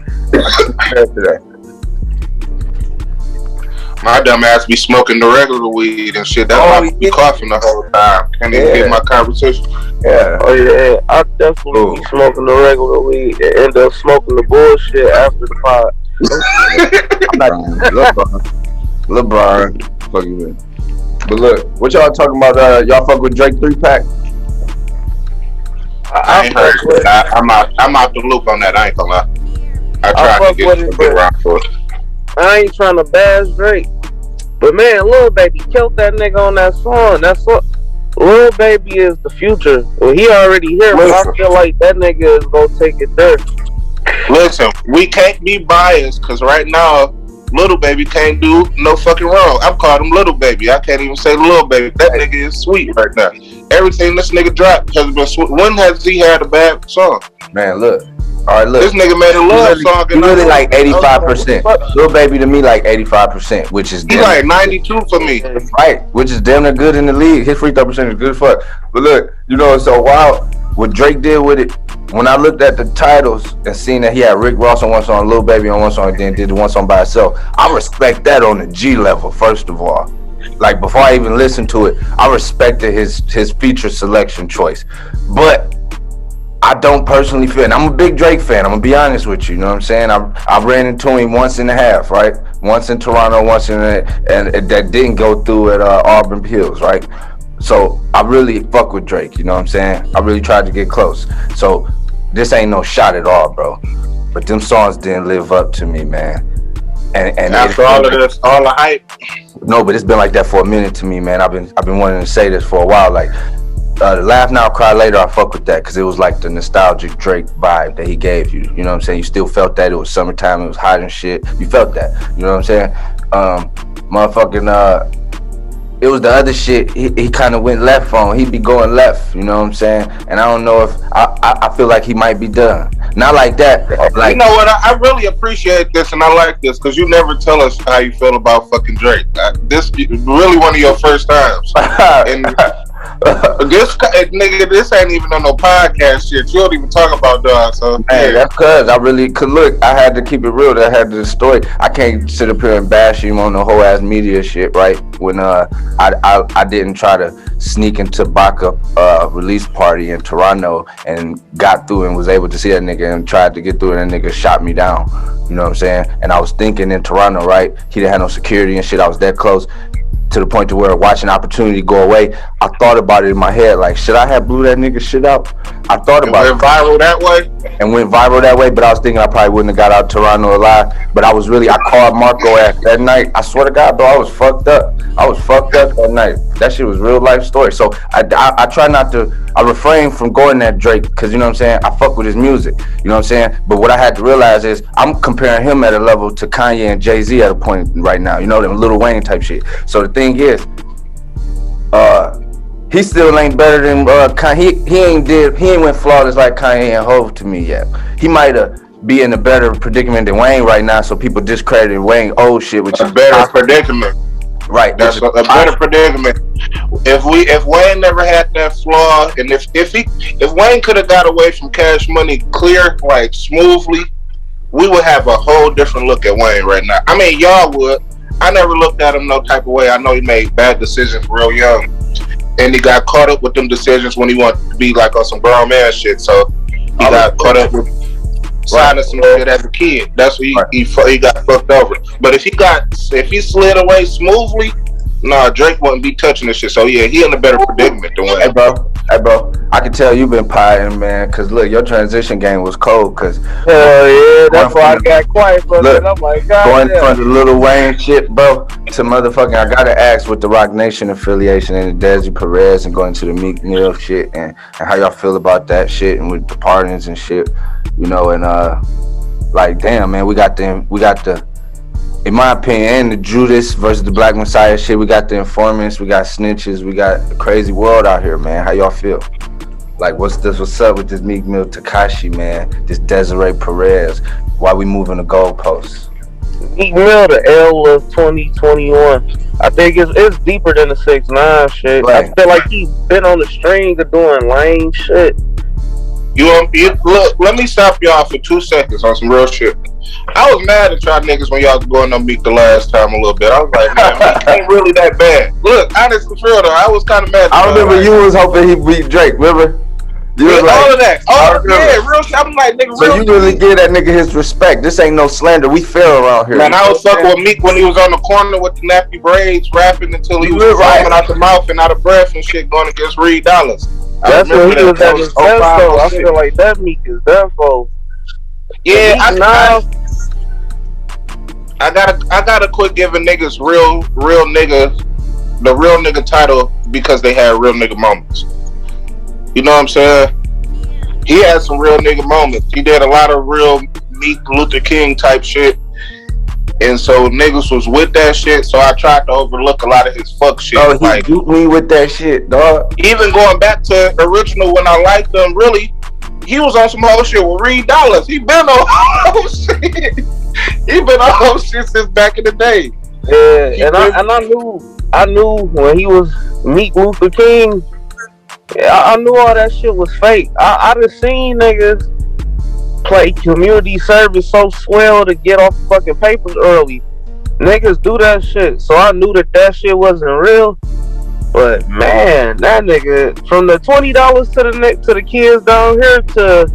My dumb ass be smoking the regular weed and shit. That's why I be coughing the whole time. Can't even get my conversation. Yeah. Oh yeah, I definitely be smoking the regular weed and end up smoking the bullshit after the pod. I'm not LeBron. Fuck you, man. But look, what y'all talking about? Y'all fuck with Drake 3-pack? I'm out the loop on that. I ain't gonna lie. I tried to get around for it. I ain't trying to bash Drake, but man, Lil Baby killed that nigga on that song. That's what Lil Baby is the future. Well, he already here, but I feel like that nigga is gonna take it there. Listen, we can't be biased because right now, Little Baby can't do no fucking wrong. I've called him Little Baby. I can't even say Lil Baby. That nigga is sweet right now. Everything this nigga dropped has been sweet. When has he had a bad song? Man, look. All right, look. This nigga made a love song. He really like 85%. Lil Baby to me like 85%, which is he like 92 for me. Right, which is damn near good in the league. His free throw percentage is good as fuck. But look, you know, so wild what Drake did with it. When I looked at the titles and seen that he had Rick Ross on one song, Lil Baby on one song, and then did the one song by itself, I respect that on the G level. First of all, like before I even listened to it, I respected his feature selection choice, but I don't personally feel, and I'm a big Drake fan, I'm gonna be honest with you, you know what I'm saying? I ran into him once and a half, right? Once in Toronto, once in and that didn't go through at Auburn Hills, right? So I really fuck with Drake, you know what I'm saying? I really tried to get close. So this ain't no shot at all, bro. But them songs didn't live up to me, man. And after all of this, all the hype. No, but it's been like that for a minute to me, man. I've been wanting to say this for a while, like. Laugh Now, Cry Later, I fuck with that because it was like the nostalgic Drake vibe that he gave you. You know what I'm saying? You still felt that. It was summertime. It was hot and shit. You felt that. You know what I'm saying? It was the other shit. He kind of went left on. He'd be going left. You know what I'm saying? And I don't know if I feel like he might be done. Not like that. Like, you know what? I really appreciate this and I like this because you never tell us how you feel about fucking Drake. This is really one of your first times. And this ain't even on no podcast shit. You don't even talk about dogs. So man, that's cause I really could look. I had to keep it real. I had the story. I can't sit up here and bash him on the whole ass media shit, right? When I didn't try to sneak into Baka release party in Toronto and got through and was able to see that nigga and tried to get through and that nigga shot me down. You know what I'm saying? And I was thinking in Toronto, right? He didn't have no security and shit. I was that close. To the point to where watching opportunity go away, I thought about it in my head, like, should I have blew that nigga shit out? I thought about it. Went viral that way? And went viral that way, but I was thinking I probably wouldn't have got out Toronto alive. But I called Marko after that night. I swear to God, bro, I was fucked up. That night. That shit was real life story. So I try not to, I refrain from going at Drake because, you know what I'm saying, I fuck with his music. You know what I'm saying? But what I had to realize is I'm comparing him at a level to Kanye and Jay-Z at a point right now. You know, them Lil Wayne type shit. So the thing is, he still ain't better than Kanye. He ain't went flawless like Kanye and Hov to me yet. He might be in a better predicament than Wayne right now, so people discredited Wayne old shit, which is better predicament. Right, that's a better predicament. If Wayne never had that flaw, and if Wayne could have got away from Cash Money clear, like smoothly, we would have a whole different look at Wayne right now. I mean, y'all would. I never looked at him no type of way. I know he made bad decisions real young, and he got caught up with them decisions when he wanted to be like on some grown man shit. So he got caught up with signing some shit as a kid. That's what he got fucked over. But if he slid away smoothly, nah, Drake wouldn't be touching this shit. So yeah, he in a better predicament than Wayne. Hey bro, I can tell you been pieing, man, cause look, your transition game was cold, cause hell yeah, that's why I got quiet for a minute. I'm like, God, going from the Lil Wayne shit, bro, to motherfucking, I gotta ask with the Rock Nation affiliation and the Desiree Perez and going to the Meek Mill shit and how y'all feel about that shit and with the pardons and shit, you know, and like damn man, we got the in my opinion, and the Judas versus the Black Messiah shit, we got the informants, we got snitches, we got a crazy world out here, man. How y'all feel? Like, what's up with this Meek Mill Tekashi, man? This Desiree Perez? Why we moving the goalposts? Meek Mill, the L of 2021. I think it's deeper than the 6ix9ine shit. Right. I feel like he's been on the string of doing lame shit. Look, let me stop y'all for 2 seconds on some real shit. I was mad at y'all niggas when y'all was going on Meek the last time a little bit. I was like, man, Meek ain't really that bad. Look, honestly, for real though, I was kind of mad. I remember you was hoping he beat Drake, remember? You Yeah, was like, all of that. Yeah, real shit. I'm like, nigga, so real you really give that nigga his respect. This ain't no slander. We fair around here. Man, I was fucking with Meek when he was on the corner with the nappy braids, rapping until he was foaming out the mouth and out of breath and shit, going against Reed Dollars. That's when he was at his best, though. I feel like that Meek is there for. Yeah, I gotta quit giving niggas real niggas the real nigga title because they had real nigga moments. You know what I'm saying? He had some real nigga moments. He did a lot of real Meek Luther King type shit. And so niggas was with that shit. So I tried to overlook a lot of his fuck shit. Oh, he beat me with that shit, dog. Even going back to original when I liked him, really, he was on some whole shit with Reed Dollars. He been on whole shit. He been on whole shit since back in the day. Yeah, I knew when he was Meek Luther King. I knew all that shit was fake. I done seen niggas play community service so swell to get off fucking papers early. Niggas do that shit, so I knew that shit wasn't real. But man, that nigga from the $20 to the kids down here to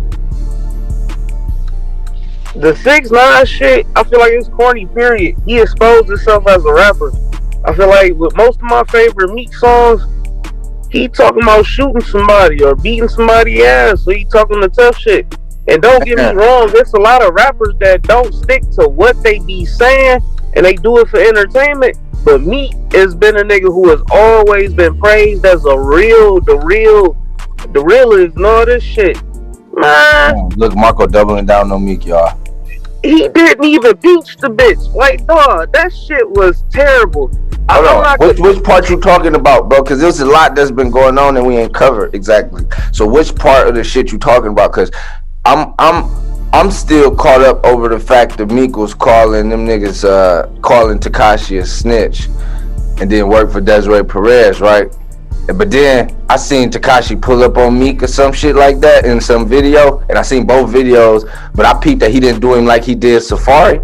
the 6ix9ine shit, I feel like it's corny. Period. He exposed himself as a rapper. I feel like with most of my favorite Meek songs, he talking about shooting somebody or beating somebody's ass, so he talking the tough shit. And don't get me wrong, there's a lot of rappers that don't stick to what they be saying, and they do it for entertainment. But Meek has been a nigga who has always been praised as the realest and all this shit. Man, look, Marko doubling down on Meek, y'all. He didn't even beat the bitch. Like, dog, that shit was terrible. Which part you talking about, bro? Because there's a lot that's been going on and we ain't covered exactly. So which part of the shit you talking about? Because I'm still caught up over the fact that Meek was calling them niggas calling Tekashi a snitch, and then work for Desiree Perez, right? But then I seen Tekashi pull up on Meek or some shit like that in some video, and I seen both videos, but I peeped that he didn't do him like he did Safari.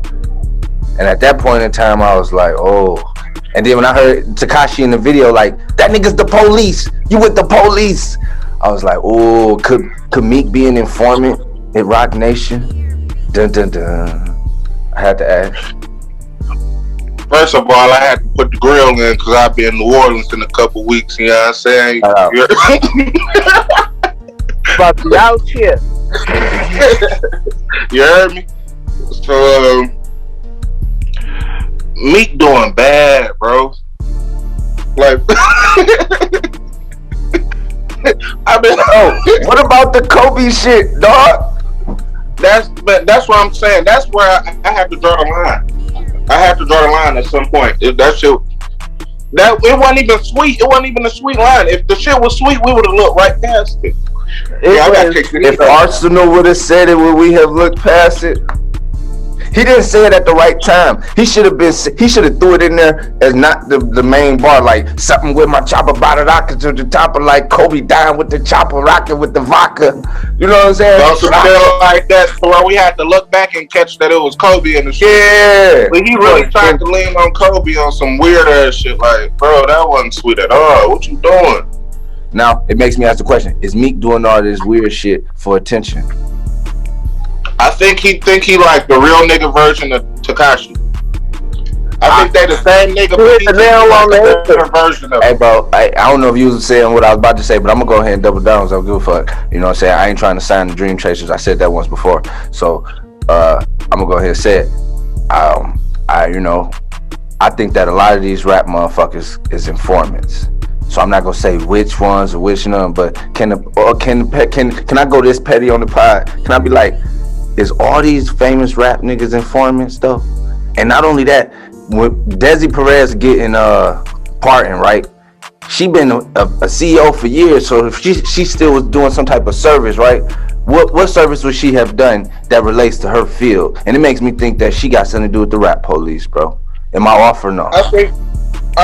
And at that point in time, I was like, oh. And then when I heard Tekashi in the video, like, that nigga's the police. You with the police. I was like, oh, could Meek be an informant at Rock Nation? Dun dun dun. I had to ask. First of all, I had to put the grill in because I'll be in New Orleans in a couple weeks. You know what I'm saying? About to out here. You heard me? So, Meek doing bad, bro. Like, what about the Kobe shit, dog? That's what I'm saying. That's where I have to draw the line. I have to draw the line at some point. If that shit, it wasn't even sweet. It wasn't even a sweet line. If the shit was sweet, we would have looked right past it. If Arsenal would have said it, would we have looked past it? He didn't say it at the right time. He should have threw it in there as not the main bar, like something with my chopper bada rocket to the top of like Kobe dying with the chopper rocket with the vodka. You know what I'm saying? Also feel like that where we had to look back and catch that it was Kobe in the shit. Yeah. But he really tried to lean on Kobe on some weird ass shit. Like, bro, that wasn't sweet at all. What you doing? Now it makes me ask the question: is Meek doing all this weird shit for attention? I think he like the real nigga version of Tekashi. I think they the same nigga, but he's like the version of it. Hey, bro, I don't know if you was saying what I was about to say, but I'm gonna go ahead and double down. So I don't give a fuck. You know what I'm saying? I ain't trying to sign the Dream Chasers. I said that once before. So I'm gonna go ahead and say it. I think that a lot of these rap motherfuckers is informants. So I'm not gonna say which ones or which none, but can I go this petty on the pod? Can I be like, is all these famous rap niggas informants though? And not only that, with Desi Perez getting pardoned, right? She been a CEO for years, so if she still was doing some type of service, right? What service would she have done that relates to her field? And it makes me think that she got something to do with the rap police, bro. Am I off or no? I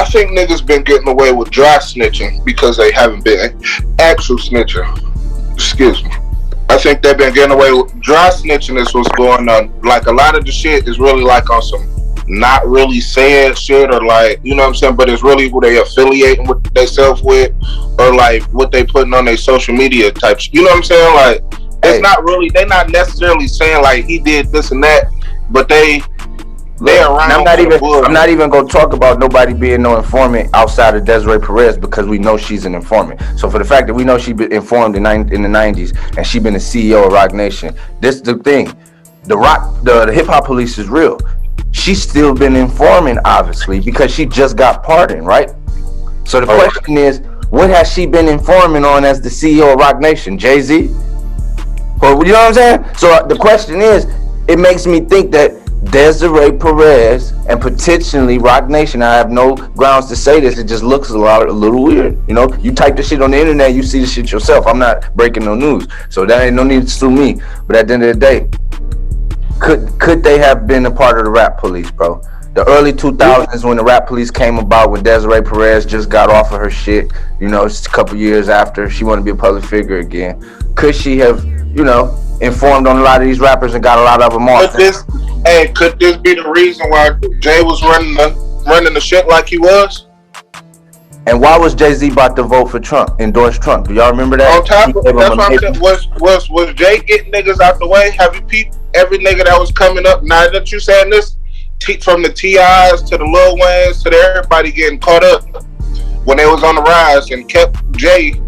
think niggas been getting away with dry snitching because they haven't been actual snitching. Excuse me. I think they've been getting away with dry snitching. Is what's going on. Like a lot of the shit is really like on some not really sad shit, or like, you know what I'm saying, but it's really who they affiliating with themselves with, or like what they putting on their social media type. You know what I'm saying? Like it's not really. They're not necessarily saying like he did this and that, but they around. I'm not even gonna talk about nobody being no informant outside of Desiree Perez, because we know she's an informant. So for the fact that we know she been informed in the 90s and she been the CEO of Rock Nation, this the thing. The hip hop police is real. She's still been informing, obviously, because she just got pardoned, right? So the question is, what has she been informing on as the CEO of Rock Nation? Jay-Z? Well, you know what I'm saying? So the question is, it makes me think that Desiree Perez and potentially Rock Nation, I have no grounds to say this, it just looks a little weird. You know, you type the shit on the internet, you see the shit yourself. I'm not breaking no news, so that ain't no need to sue me. But at the end of the day, could they have been a part of the rap police, bro? The early 2000s, when the rap police came about, when Desiree Perez just got off of her shit, you know, it's a couple years after she wanted to be a public figure again. Could she have, you know, informed on a lot of these rappers and got a lot of them off? Could this be the reason why Jay was running the shit like he was? And why was Jay-Z about to vote for Trump, endorse Trump? Do y'all remember that? On top of that's what I'm saying. Was Jay getting niggas out the way? Have you peeped every nigga that was coming up? Now that you saying this, from the T.I.s to the Lil Waynes to everybody getting caught up when they was on the rise, and kept Jay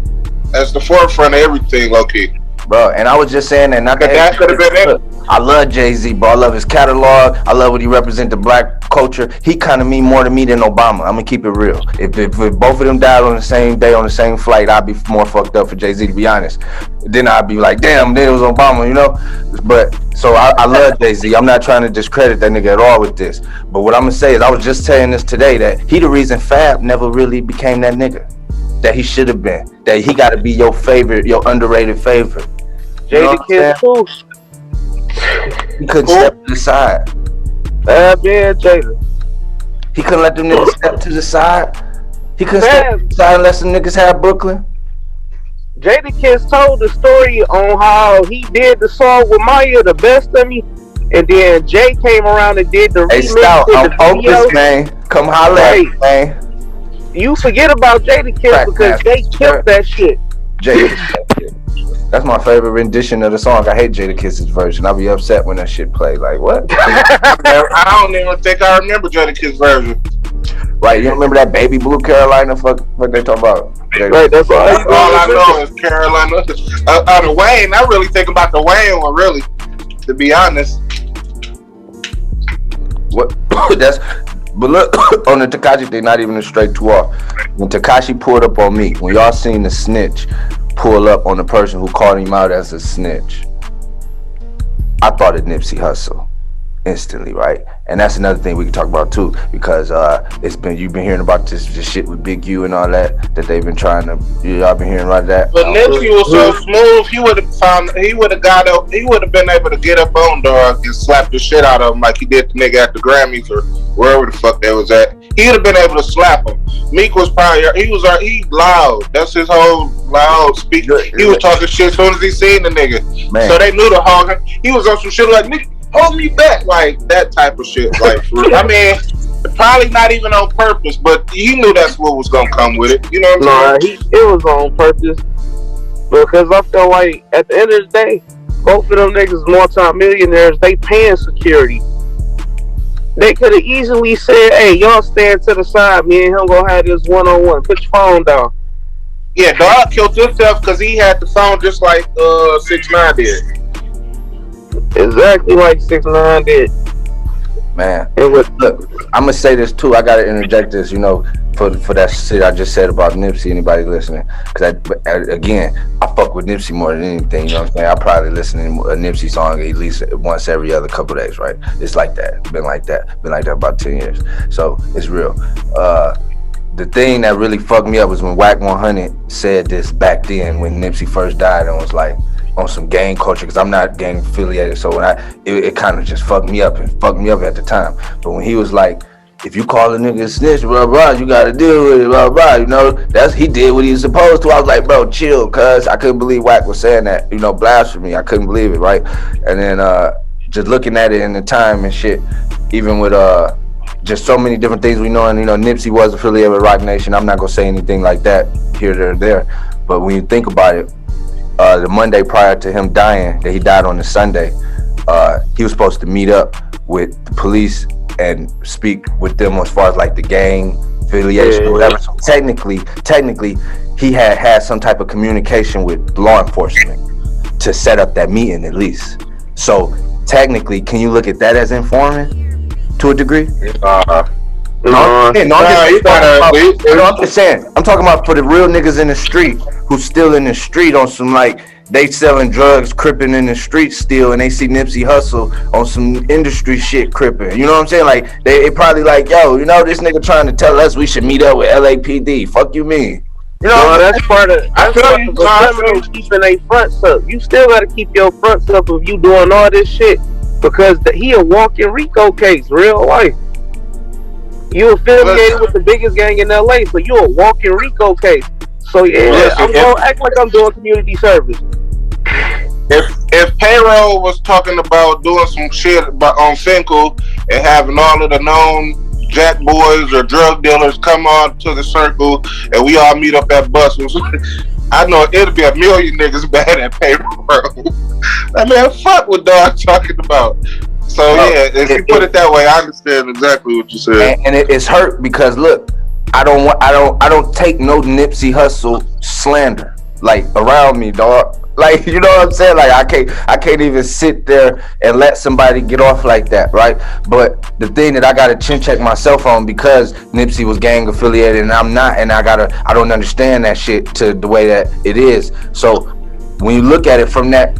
as the forefront of everything, low key. Bro, and I was just saying that. Not that could have been it. I love Jay-Z, bro. I love his catalog. I love what he represents the black culture. He kind of mean more to me than Obama. I'm gonna keep it real. If both of them died on the same day on the same flight, I'd be more fucked up for Jay-Z, to be honest. Then I'd be like, damn, then it was Obama, you know? But so I love Jay-Z. I'm not trying to discredit that nigga at all with this. But what I'm gonna say is, I was just saying this today, that he the reason Fab never really became that nigga that he should have been. That he got to be your favorite, your underrated favorite. Jada Kid too. He couldn't step to the side. Man, Jada. He couldn't let them niggas step to the side. He couldn't step to the side unless the niggas had Brooklyn. Jada Kiss told the story on how he did the song with Maya, The Best of Me, and then Jay came around and did the remix. Stout, I'm Opus, man. Come holler at me, man. You forget about Jada Kiss because Jay killed that shit. That's my favorite rendition of the song. I hate Jada Kiss's version. I'll be upset when that shit play. Like, what? I don't even think I remember Jada Kiss's version. Right, you remember that Baby Blue Carolina? Fuck they talking about? Right, that's all I know is Carolina. The Wayne, I really think about the Wayne one, really, to be honest. What? But look, on the Tekashi thing, not even a straight two off. When Tekashi pulled up on Meek, when y'all seen the snitch pull up on the person who called him out as a snitch, I thought of Nipsey Hussle instantly, right? And that's another thing we can talk about too, because you've been hearing about this shit with Big U and all that they've been trying to. Y'all been hearing about that? But Nipsey was so smooth, he would have been able to get up on dog and slap the shit out of him like he did the nigga at the Grammys or wherever the fuck they was at. He'd have been able to slap him. Meek was probably he loud. That's his whole loud speak. He was talking shit as soon as he seen the nigga. Man. So they knew the whole. He was on some shit like, Nick, hold me back, like that type of shit. Like, I mean, probably not even on purpose, but he knew that's what was gonna come with it. You know what I'm saying? It was on purpose, because I feel like at the end of the day, both of them niggas multi-millionaires. They paying security. They could have easily said, "Hey, y'all stand to the side. Me and him gonna have this one-on-one. Put your phone down." Yeah, dog killed himself because he had the phone just like 6ix9ine did. Exactly like 6ix9ine did. Man, look, I'm gonna say this too. I gotta interject this, you know, for that shit I just said about Nipsey. Anybody listening? Because again, I fuck with Nipsey more than anything. You know what I'm saying? I probably listen to a Nipsey song at least once every other couple days. Right? It's like that. Been like that about 10 years. So it's real. The thing that really fucked me up was when Wack 100 said this back then when Nipsey first died and was like, on some gang culture, because I'm not gang affiliated, so when it kind of just fucked me up at the time. But when he was like, if you call a nigga a snitch, blah blah, you gotta deal with it, blah blah. You know, he did what he was supposed to. I was like, bro, chill, cuz I couldn't believe Wack was saying that. You know, blasphemy. I couldn't believe it, right? And then just looking at it in the time and shit, even with just so many different things we know, and you know, Nipsey was affiliated with Roc Nation. I'm not gonna say anything like that here or there, but when you think about it, the Monday prior to him dying, that he died on the Sunday, he was supposed to meet up with the police and speak with them as far as like the gang affiliation or whatever. So technically, he had some type of communication with law enforcement to set up that meeting at least. So technically, can you look at that as informing to a degree? I'm just saying. I'm talking about for the real niggas in the street who's still in the street on some like they selling drugs, cripping in the street still, and they see Nipsey Hussle on some industry shit cripping. You know what I'm saying? Like they probably like, yo, you know, this nigga trying to tell us we should meet up with LAPD. Fuck you mean? You know, that's part of criminals keeping their fronts up. You still gotta keep your fronts up if you doing all this shit, because he a walking RICO case, real life. You affiliated with the biggest gang in LA, so you a walking RICO case. So I'm gonna act like I'm doing community service. If Payroll was talking about doing some shit on Finkel and having all of the known jack boys or drug dealers come on to the circle and we all meet up at Bustles, I know it'll be a million niggas mad at Payroll. I mean, fuck what dog talking about. So if you put it that way, I understand exactly what you said. And it's hurt because look, I don't take no Nipsey Hussle slander like around me, dog. Like, you know what I'm saying? Like I can't even sit there and let somebody get off like that, right? But the thing that I gotta chin check myself on, because Nipsey was gang affiliated and I'm not, and I don't understand that shit to the way that it is. So when you look at it from that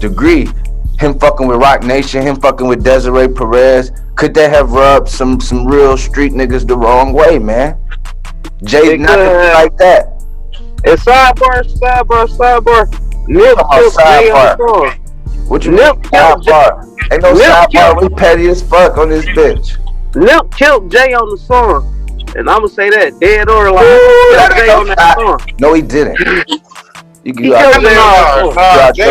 degree, him fucking with Roc Nation, him fucking with Desiree, Perez, could that have rubbed some real street niggas the wrong way, man? Jay, not like that. And sidebar. Nip killed Jay on the song. What you mean? Sidebar. Ain't no sidebar. We petty as fuck on this bitch. Nip killed Jay on the song, and I'ma say that dead or alive. Jay on that song. No, he didn't. You he killed Jay on that song.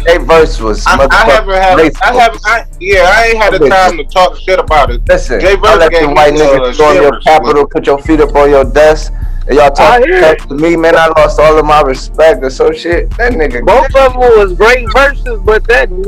Jay verse was. I ain't had the time to talk shit about it. Listen, Jay verse let them white niggas go on your Capitol, put your feet up on your desk. And y'all talking to me, man. I lost all of my respect or some shit. That nigga. Both of them was great verses, but that was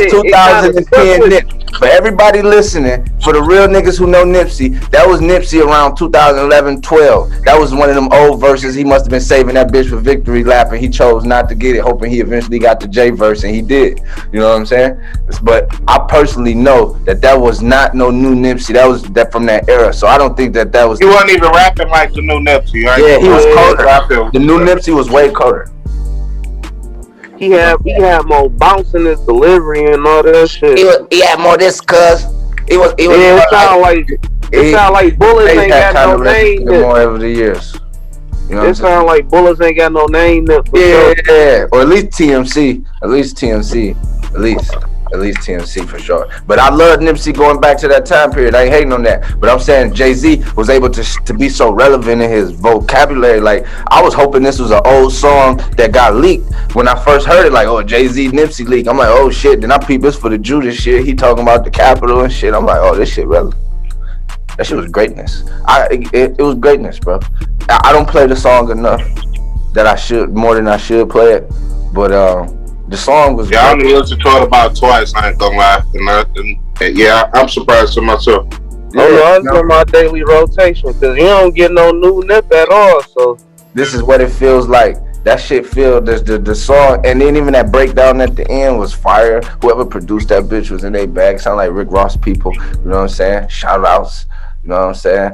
2010 Nipsey. For everybody listening, for the real niggas who know Nipsey, that was Nipsey around 2011-12. That was one of them old verses. He must have been saving that bitch for victory lap, and he chose not to get it, hoping he eventually got the J verse, and he did. You know what I'm saying? But I personally know that was not no new Nipsey. That was that from that era. So I don't think that was. He wasn't even rapping like the new Nipsey. Right? Yeah, he was colder. The new Nipsey was way colder. He had more bounce in his delivery and all that shit. He had more this, cuz. It sound like Bullets ain't got no name. More over the years. You know it sound like Bullets ain't got no name. Yeah, or at least TMC. At least TMC for sure. But I love Nipsey going back to that time period. I ain't hating on that. But I'm saying Jay-Z was able to be so relevant in his vocabulary. Like, I was hoping this was an old song that got leaked. When I first heard it, like, oh, Jay-Z Nipsey leak. I'm like, oh shit. Then I peeped this for the Judas shit. He talking about the Capitol and shit. I'm like, oh, this shit relevant. That shit was greatness. It was greatness, bro. I don't play the song enough that I should, more than I should play it. But the song was. Yeah, I only listened to it about twice. I ain't gonna lie. And yeah, I'm surprised to myself. Yeah, it's on my daily rotation because you don't get no new Nip at all. So this is what it feels like. That shit feel the song, and then even that breakdown at the end was fire. Whoever produced that bitch was in their bag. Sound like Rick Ross people. You know what I'm saying? Shout outs. You know what I'm saying?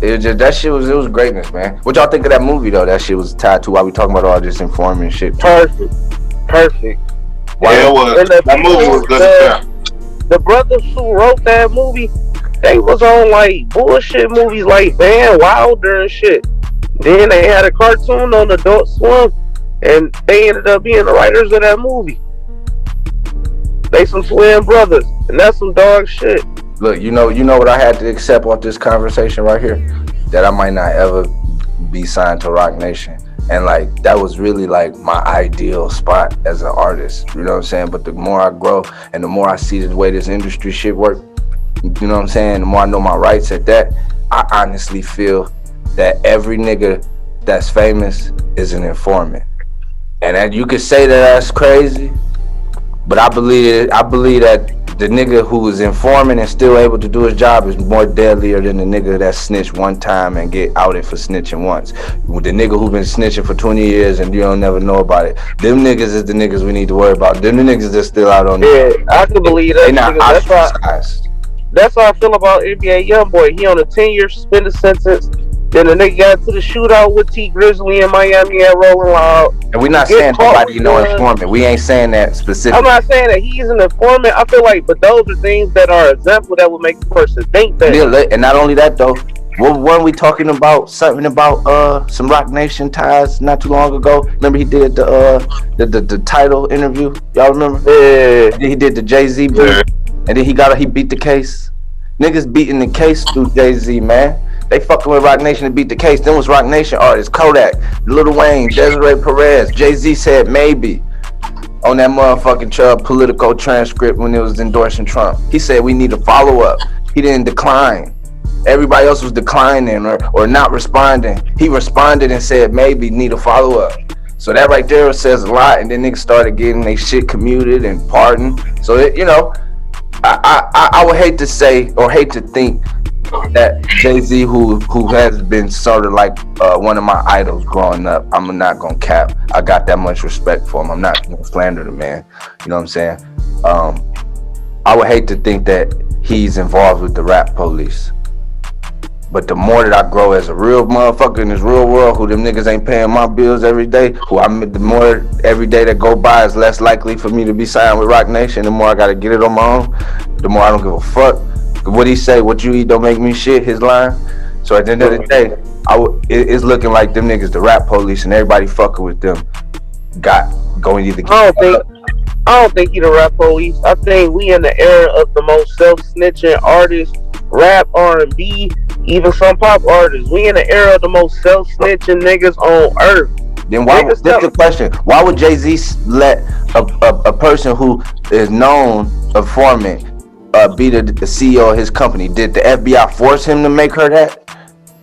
It was just that shit was greatness, man. What y'all think of that movie though? That shit was tied to why we talking about all this informing shit. Perfect. Yeah, it was. That movie was good. The brothers who wrote that movie, they was on like bullshit movies like Van Wilder and shit. Then they had a cartoon on Adult Swim, and they ended up being the writers of that movie. They some twin brothers, and that's some dog shit. Look, you know what I had to accept off this conversation right here? That I might not ever be signed to Rock Nation. And like that was really like my ideal spot as an artist. You know what I'm saying? But the more I grow and the more I see the way this industry shit work, you know what I'm saying? The more I know my rights at that, I honestly feel that every nigga that's famous is an informant. And that you could say that that's crazy, but I believe that the nigga who is informing and still able to do his job is more deadlier than the nigga that snitched one time and get outed for snitching once. The nigga who been snitching for 20 years and you don't never know about it. Them niggas is the niggas we need to worry about. Them the niggas that's still out on I can believe that. They not ostracized. That's how I feel about NBA YoungBoy. He on a 10-year suspended sentence. Then the nigga got to the shootout with T Grizzly in Miami at Rolling Loud. And we're not saying nobody no informant. We ain't saying that specifically. I'm not saying that he's an informant. I feel like, but those are things that are example that would make a person think that. Yeah, and not only that though, what weren't we talking about? Something about some Rock Nation ties not too long ago. Remember he did the title interview. Y'all remember? Yeah. He did the Jay-Z beat, and then he beat the case. Niggas beating the case through Jay-Z, man. They fucking with Rock Nation to beat the case. Then was Rock Nation artists, Kodak, Lil Wayne, Desiree, Perez. Jay-Z said maybe on that motherfucking Politico transcript when it was endorsing Trump. He said we need a follow-up. He didn't decline. Everybody else was declining or not responding. He responded and said maybe need a follow-up. So that right there says a lot. And then niggas started getting their shit commuted and pardoned. So it, you know, I would hate to say or hate to think that Jay-Z, who has been sort of like one of my idols growing up, I'm not gonna cap. I got that much respect for him. I'm not gonna slander the man. You know what I'm saying? I would hate to think that he's involved with the rap police. But the more that I grow as a real motherfucker in this real world, who them niggas ain't paying my bills every day, the more every day that go by is less likely for me to be signed with Rock Nation. The more I gotta get it on my own, the more I don't give a fuck. What he say, what you eat don't make me shit, his line. So at the end of the day, it's looking like them niggas, the rap police, and everybody fucking with them going either. I don't think he the rap police. I think we in the era of the most self-snitching artists, rap, R&B, even some pop artists. We in the era of the most self-snitching niggas on earth. Then that's the question. Why would Jay-Z let a person who is known informant be the CEO of his company? Did the FBI force him to make her that?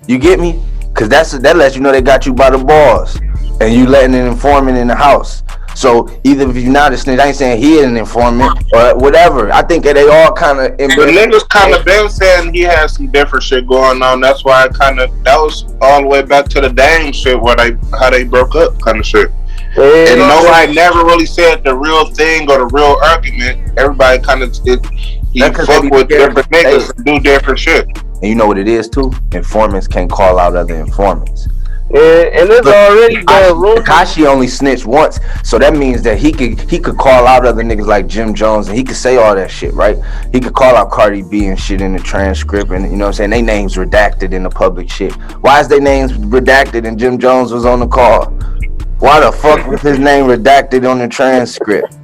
You get me? Because that lets you know they got you by the balls, and you letting an informant in the house. So either if you're not a snitch, I ain't saying he is an informant or whatever. I think that they all kind of. The niggas kind of been saying he has some different shit going on. That's why that was all the way back to the Dame shit where how they broke up kind of shit. Yeah. And nobody never really said the real thing or the real argument. Everybody kind of he fuck with different niggas and do different shit. And you know what it is too? Informants can't call out other informants. Yeah, and it's already been rumored. Tekashi only snitched once, so that means that he could call out other niggas like Jim Jones, and he could say all that shit, right? He could call out Cardi B and shit in the transcript, and you know what I'm saying? They names redacted in the public shit. Why is their names redacted and Jim Jones was on the call? Why the fuck was his name redacted on the transcript?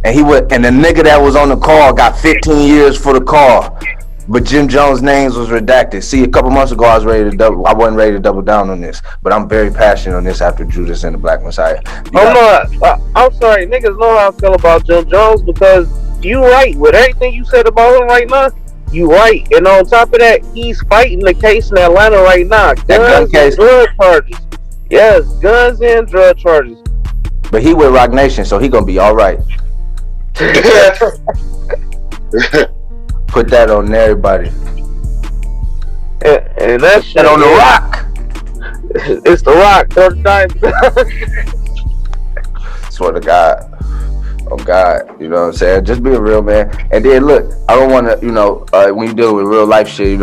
And the nigga that was on the call got 15 years for the call. But Jim Jones' names was redacted. See, a couple months ago, I wasn't ready to double down on this, but I'm very passionate on this after Judas and the Black Messiah. I'm sorry, niggas know how I feel about Jim Jones because you right with everything you said about him right now. You right, and on top of that, he's fighting the case in Atlanta right now. Guns and drug charges. Yes, guns and drug charges. But he with Rock Nation, so he gonna be all right. Put that on everybody. And that shit on the Rock. It's the Rock. 39. Swear to God. Oh God. You know what I'm saying? Just be a real man. And then look, I don't want to, when you deal with real life shit,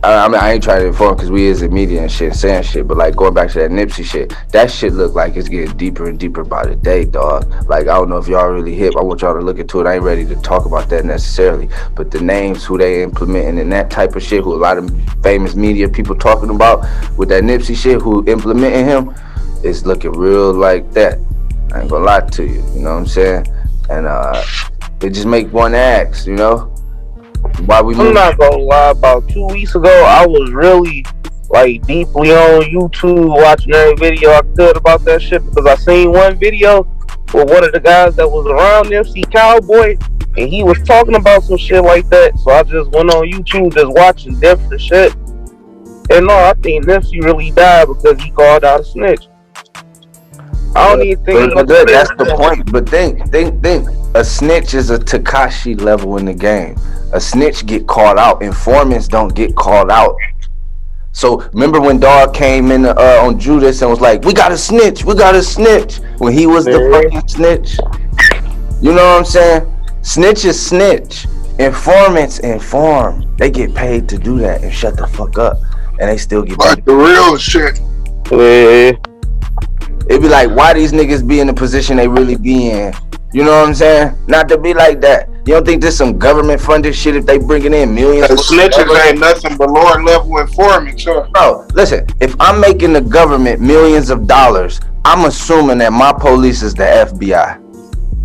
I mean, I ain't trying to inform because we is in media and shit, saying shit, but like going back to that Nipsey shit, that shit look like it's getting deeper and deeper by the day, dog. Like, I don't know if y'all really hip. I want y'all to look into it. I ain't ready to talk about that necessarily, but the names who they implementing and that type of shit, who a lot of famous media people talking about with that Nipsey shit, who implementing him, is looking real like that. I ain't gonna lie to you, you know what I'm saying? And It just make one ask, you know? Why we I'm not gonna lie, about 2 weeks ago, I was really like deeply on YouTube watching every video I could about that shit because I seen one video with one of the guys that was around Nipsey Cowboy and he was talking about some shit like that. So I just went on YouTube just watching different shit. And no, I think Nipsey really died because he called out a snitch. I don't even think that's the point. But think. A snitch is a Tekashi level in the game. A snitch get called out. Informants don't get called out. So remember when Dog came in on Judas and was like, "We got a snitch. We got a snitch." When he was the fucking snitch. You know what I'm saying? Snitch is snitch. Informants inform. They get paid to do that and shut the fuck up, and they still get paid. Like the real shit. It'd be like, why these niggas be in the position they really be in? You know what I'm saying? Not to be like that. You don't think there's some government funded shit if they bringing in millions? The snitches ain't nothing but Lord level informants, sure. Bro, listen, if I'm making the government millions of dollars, I'm assuming that my police is the FBI.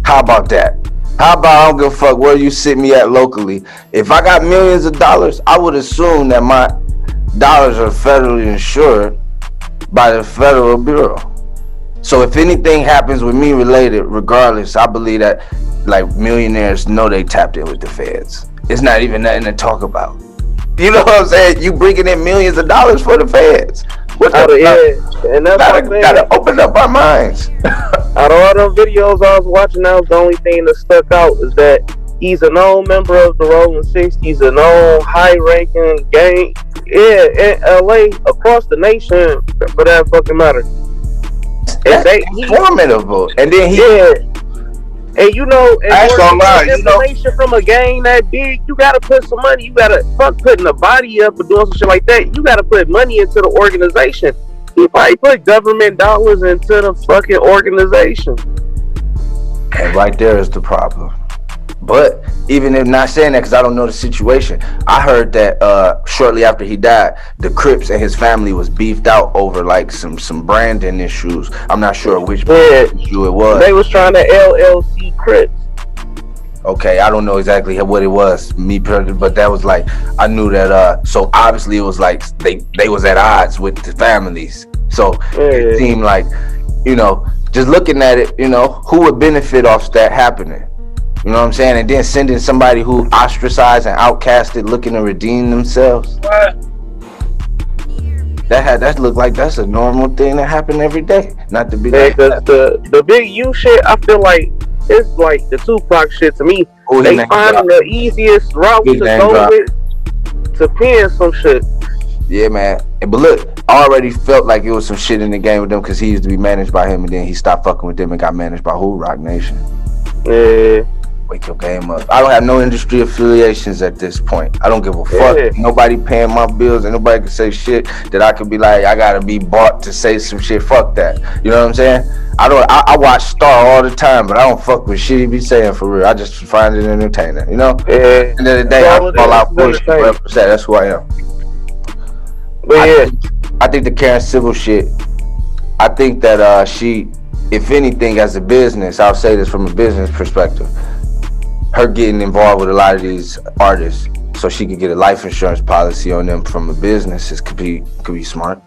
How about that? How about I don't give a fuck where you sit me at locally? If I got millions of dollars, I would assume that my dollars are federally insured by the Federal Bureau. So if anything happens with me related, regardless, I believe that like millionaires know they tapped in with the feds. It's not even nothing to talk about. You know what I'm saying? You bringing in millions of dollars for the feds. What the and that's gotta open up our minds. Out of all them videos I was watching, that was the only thing that stuck out is that he's a known member of the Rolling 60s, a known high-ranking gang, in LA, across the nation, for that fucking matter. That's formidable. And then and you know, in I ain't order gonna lie, to get information from a gang that big, you gotta put some money. You gotta fuck putting a body up or doing some shit like that. You gotta put money into the organization. He probably put government dollars into the fucking organization. And right there is the problem. But even if not saying that, because I don't know the situation, I heard that shortly after he died, the Crips and his family was beefed out over like some branding issues. I'm not sure which issue it was. They was trying to LLC Crips. Okay, I don't know exactly what it was, me personally, but that was like, I knew that, so obviously it was like, they was at odds with the families. So it seemed like, you know, just looking at it, you know, who would benefit off that happening? You know what I'm saying? And then sending somebody who ostracized and outcasted looking to redeem themselves. What? That look like that's a normal thing that happen every day. Not to be like the big U shit, I feel like it's like the Tupac shit to me. They finding the easiest route to go with to pin some shit. Yeah, man. But look, I already felt like it was some shit in the game with them because he used to be managed by him and then he stopped fucking with them and got managed by who? Rock Nation. Yeah. Wake your game up. I don't have no industry affiliations at this point. I don't give a fuck. Nobody paying my bills and nobody can say shit that I could be like, I gotta be bought to say some shit. Fuck that. You know what I'm saying? I watch Star all the time, but I don't fuck with shit he be saying for real. I just find it entertaining, you know? Yeah. At the end of the day, I fall out bullshit. That's who I am. But I think the Karen Civil shit, I think that she, if anything, as a business, I'll say this from a business perspective, her getting involved with a lot of these artists so she could get a life insurance policy on them from a business could be smart.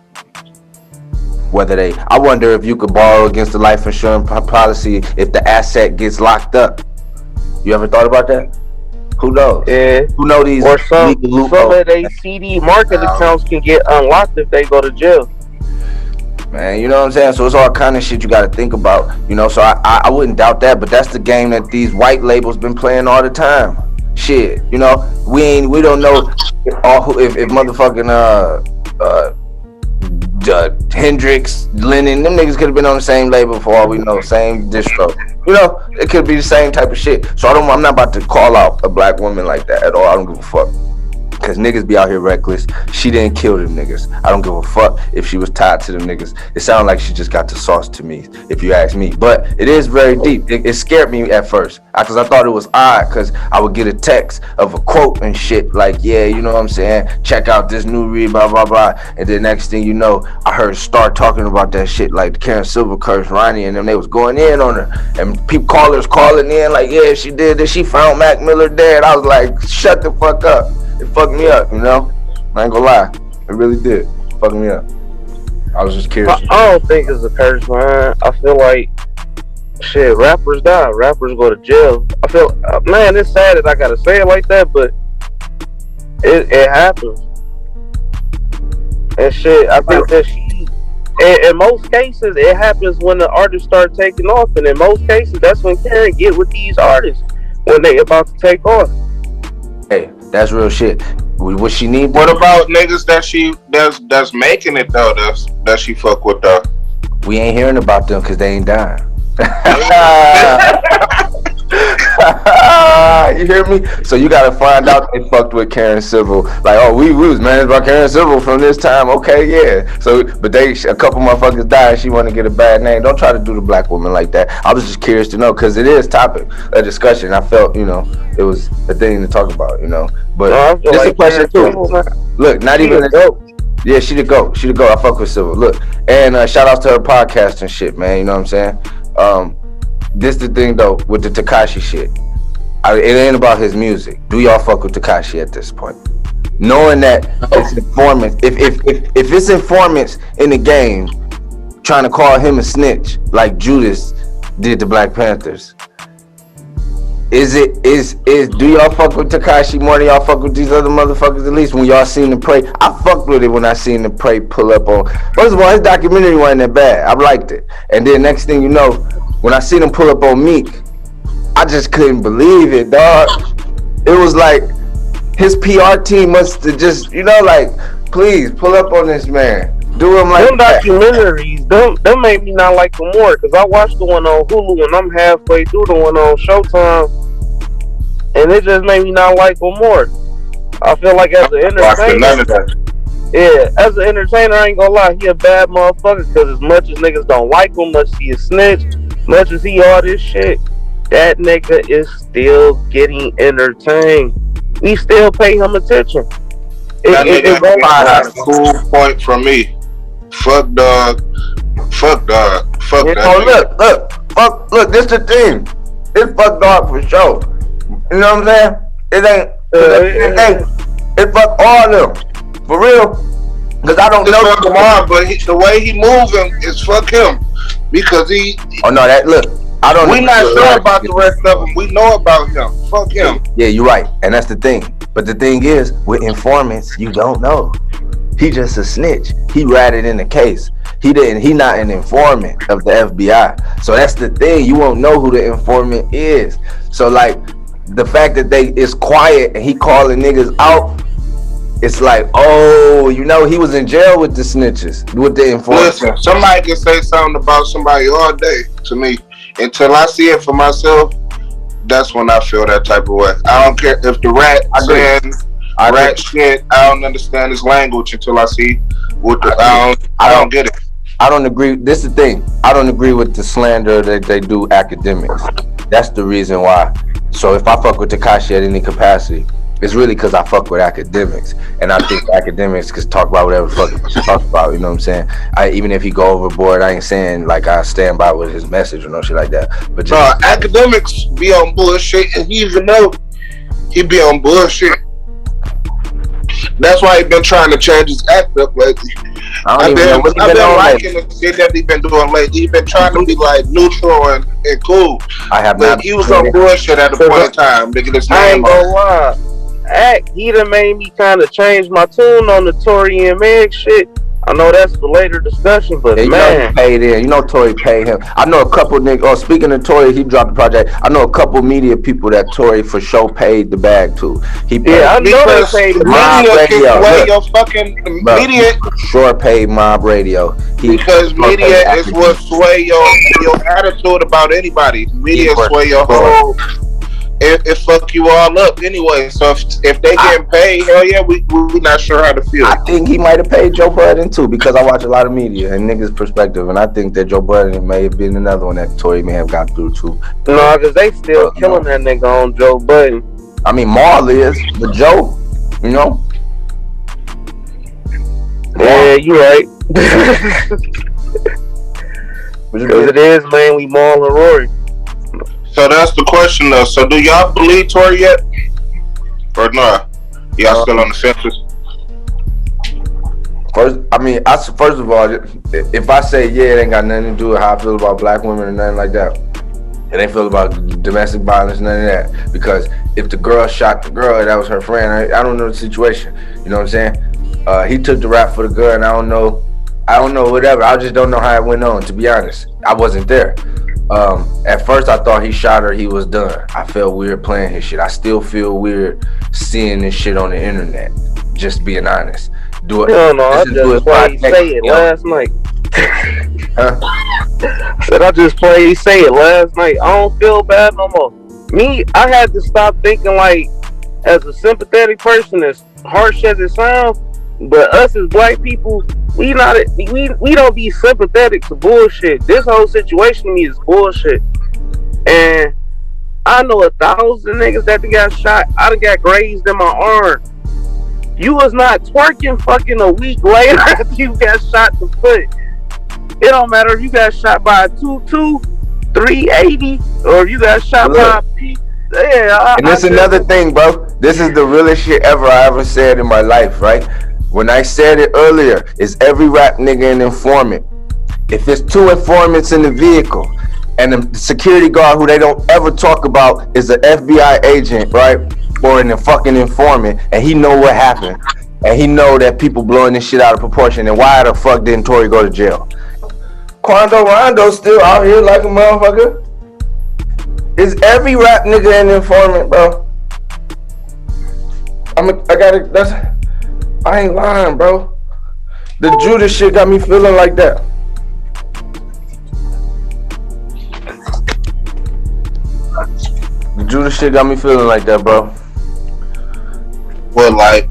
I wonder if you could borrow against the life insurance policy if the asset gets locked up. You ever thought about that? Who knows? Yeah. Who know these? Or some of their CD market accounts can get unlocked if they go to jail. Man, you know what I'm saying? So it's all kind of shit you got to think about, you know? So I wouldn't doubt that, but that's the game that these white labels been playing all the time. Shit, you know? We don't know if motherfucking Hendrix, Lennon, them niggas could have been on the same label for all we know, same distro. You know, it could be the same type of shit. So I'm not about to call out a black woman like that at all. I don't give a fuck. Cause niggas be out here reckless. She didn't kill them niggas. I don't give a fuck if she was tied to them niggas. It sounded like she just got the sauce to me, if you ask me. But it is very deep. It scared me at first. Cause I thought it was odd, cause I would get a text of a quote and shit like, yeah, you know what I'm saying? Check out this new read, blah, blah, blah. And then next thing you know, I heard Star talking about that shit like Karen Silver cursed Ronnie and them. They was going in on her. And people callers calling in like, yeah, she did this. She found Mac Miller dead. I was like, shut the fuck up. It fucked me up, you know? I ain't gonna lie. It really did. It fucked me up. I was just curious. I don't think it's a curse, man. I feel like, shit, rappers die. Rappers go to jail. I feel, man, it's sad that I gotta say it like that, but it happens. And shit, I think that in most cases, it happens when the artists start taking off. And in most cases, that's when Karen get with these artists when they about to take off. Hey, that's real shit. What she need? What about niggas that's making it though? That she fuck with though. We ain't hearing about them because they ain't dying. You hear me? So you gotta find out they fucked with Karen Civil. Like, oh, we was managed by Karen Civil from this time. Okay, yeah. So, but a couple motherfuckers died. She want to get a bad name. Don't try to do the black woman like that. I was just curious to know because it is topic of discussion. I felt, you know, it was a thing to talk about, you know. But this a question too. Look, not even a dope. Yeah, she the GOAT. She the GOAT. I fuck with Civil. Look, and shout outs to her podcast and shit, man. You know what I'm saying? This the thing though with the Tekashi shit. It ain't about his music. Do y'all fuck with Tekashi at this point? Knowing that it's informants. If it's informants in the game trying to call him a snitch like Judas did to Black Panthers, do y'all fuck with Tekashi more than y'all fuck with these other motherfuckers? At least when y'all seen the Prey, I fucked with it when I seen the Prey pull up on. First of all, his documentary wasn't that bad. I liked it. And then next thing you know, when I seen him pull up on Meek, I just couldn't believe it, dog. It was like his PR team must have just, you know, like, please pull up on this man. Do him like them that. Documentaries, them made me not like them more because I watched the one on Hulu and I'm halfway through the one on Showtime, and it just made me not like them more. I feel like as an entertainer, as an entertainer, I ain't gonna lie, he a bad motherfucker because as much as niggas don't like him, much as he a snitch, much as he all this shit, that nigga is still getting entertained. We still pay him attention. That nigga a cool point from me. Fuck dog. Fuck that. Oh, look, this the thing. It's fuck dog for sure. You know what I'm saying? It fuck all of them. For real. Because I don't know fuck him all, but the way he moving is fuck him. Because he. Oh no, I don't. We not sure about the rest of them. We know about him. Fuck him. Yeah, you're right, and that's the thing. But the thing is, with informants, you don't know. He just a snitch. He ratted in the case. He not an informant of the FBI. So that's the thing. You won't know who the informant is. So like the fact that it's quiet and he calling niggas out. It's like, oh, you know, he was in jail with the snitches, with the informants. Listen, somebody can say something about somebody all day to me. Until I see it for myself, that's when I feel that type of way. I don't care if the rat saying rat shit. I don't understand his language until I see what I don't get it. I don't agree. This is the thing. I don't agree with the slander that they do Akademiks. That's the reason why. So if I fuck with Tekashi at any capacity, it's really because I fuck with Akademiks, and I think Akademiks can talk about whatever the fuck he talk about. You know what I'm saying? Even if he go overboard, I ain't saying like I stand by with his message or no shit like that. But just, Akademiks be on bullshit, and he even know he be on bullshit. That's why he been trying to change his act up lately. I've been liking the shit that he been doing lately. He been trying to be like neutral and cool. I have not. He was on bullshit at the point in time. Nigga, this I ain't gonna lie. He done made me kind of change my tune on the Tory and Meg shit. I know that's for later discussion, but yeah, man, he paid in. You know Tory paid him. I know a couple niggas. Oh, speaking of Tory, he dropped the project. I know a couple media people that Tory for sure paid the bag to. He paid. Yeah, I know they paid the media. Your fucking media sure paid Mob Radio. Because media is what sway your attitude about anybody. Media sway your whole. it fuck you all up anyway. So if they getting paid, hell yeah, we not sure how to feel. I think he might have paid Joe Budden too, because I watch a lot of media and niggas' perspective, and I think that Joe Budden may have been another one that Tory may have got through too. No, because they still killing that nigga on Joe Budden. I mean, Marl is, but Joe, you know. Yeah, you right. Because it is mainly Marl and Rory. So that's the question though. So do y'all believe Tory yet? Or not? Y'all still on the fences? First of all, if I say it ain't got nothing to do with how I feel about black women or nothing like that. It ain't feel about domestic violence, none of that. Because if the girl shot the girl, that was her friend. I don't know the situation. You know what I'm saying? He took the rap for the girl, and I don't know, whatever. I just don't know how it went on, to be honest. I wasn't there. At first I thought he shot her, he was done. I felt weird playing his shit. I still feel weird seeing this shit on the internet. Just being honest. Do it. Hell no, I just played Say It last night. Huh? Said I just played Say It last night. I don't feel bad no more. Me, I had to stop thinking like, as a sympathetic person, as harsh as it sounds, but us as black people, we don't be sympathetic to bullshit. This whole situation to me is bullshit. And I know 1,000 niggas that got shot. I done got grazed in my arm. You was not twerking fucking a week later after you got shot in the foot. It don't matter if you got shot by a 2.2, 380, or if you got shot by a P. Yeah, and this another thing, bro. This is the realest shit I ever said in my life, right? When I said it earlier, is every rap nigga an informant. If it's 2 informants in the vehicle, and the security guard who they don't ever talk about is an FBI agent, right? Or an fucking informant, and he know what happened. And he know that people blowing this shit out of proportion, and why the fuck didn't Tory go to jail? Quando Rondo still out here like a motherfucker. Is every rap nigga an informant, bro? I ain't lying, bro. The Judas shit got me feeling like that. The Judas shit got me feeling like that, bro. Well, like,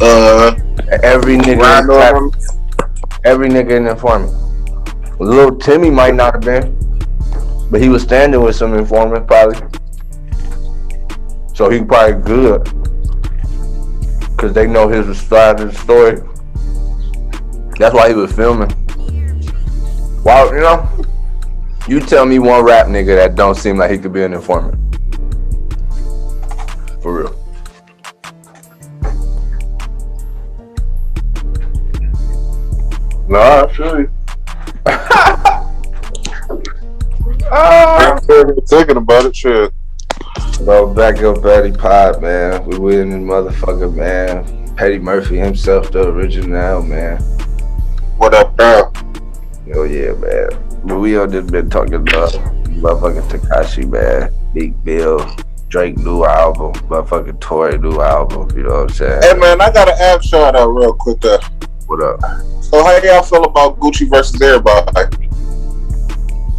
every nigga an informant. Little Timmy might not have been, but he was standing with some informant probably. So he probably good. Cause they know his side of the story. That's why he was filming. Well, you know, you tell me one rap nigga that don't seem like he could be an informant. For real. nah, I feel you. I'm thinking about it, shit. Bro, back up Petty Pod, man. We winning motherfucker, man. Petty Murphy himself, the original, man. What up, now? Oh yeah, man. But we all just been talking about motherfucking Tekashi, man. Big Bill, Drake new album, motherfucking Tory new album. You know what I'm saying? Hey man, I gotta ask y'all that real quick. What up? So how y'all feel about Gucci versus everybody?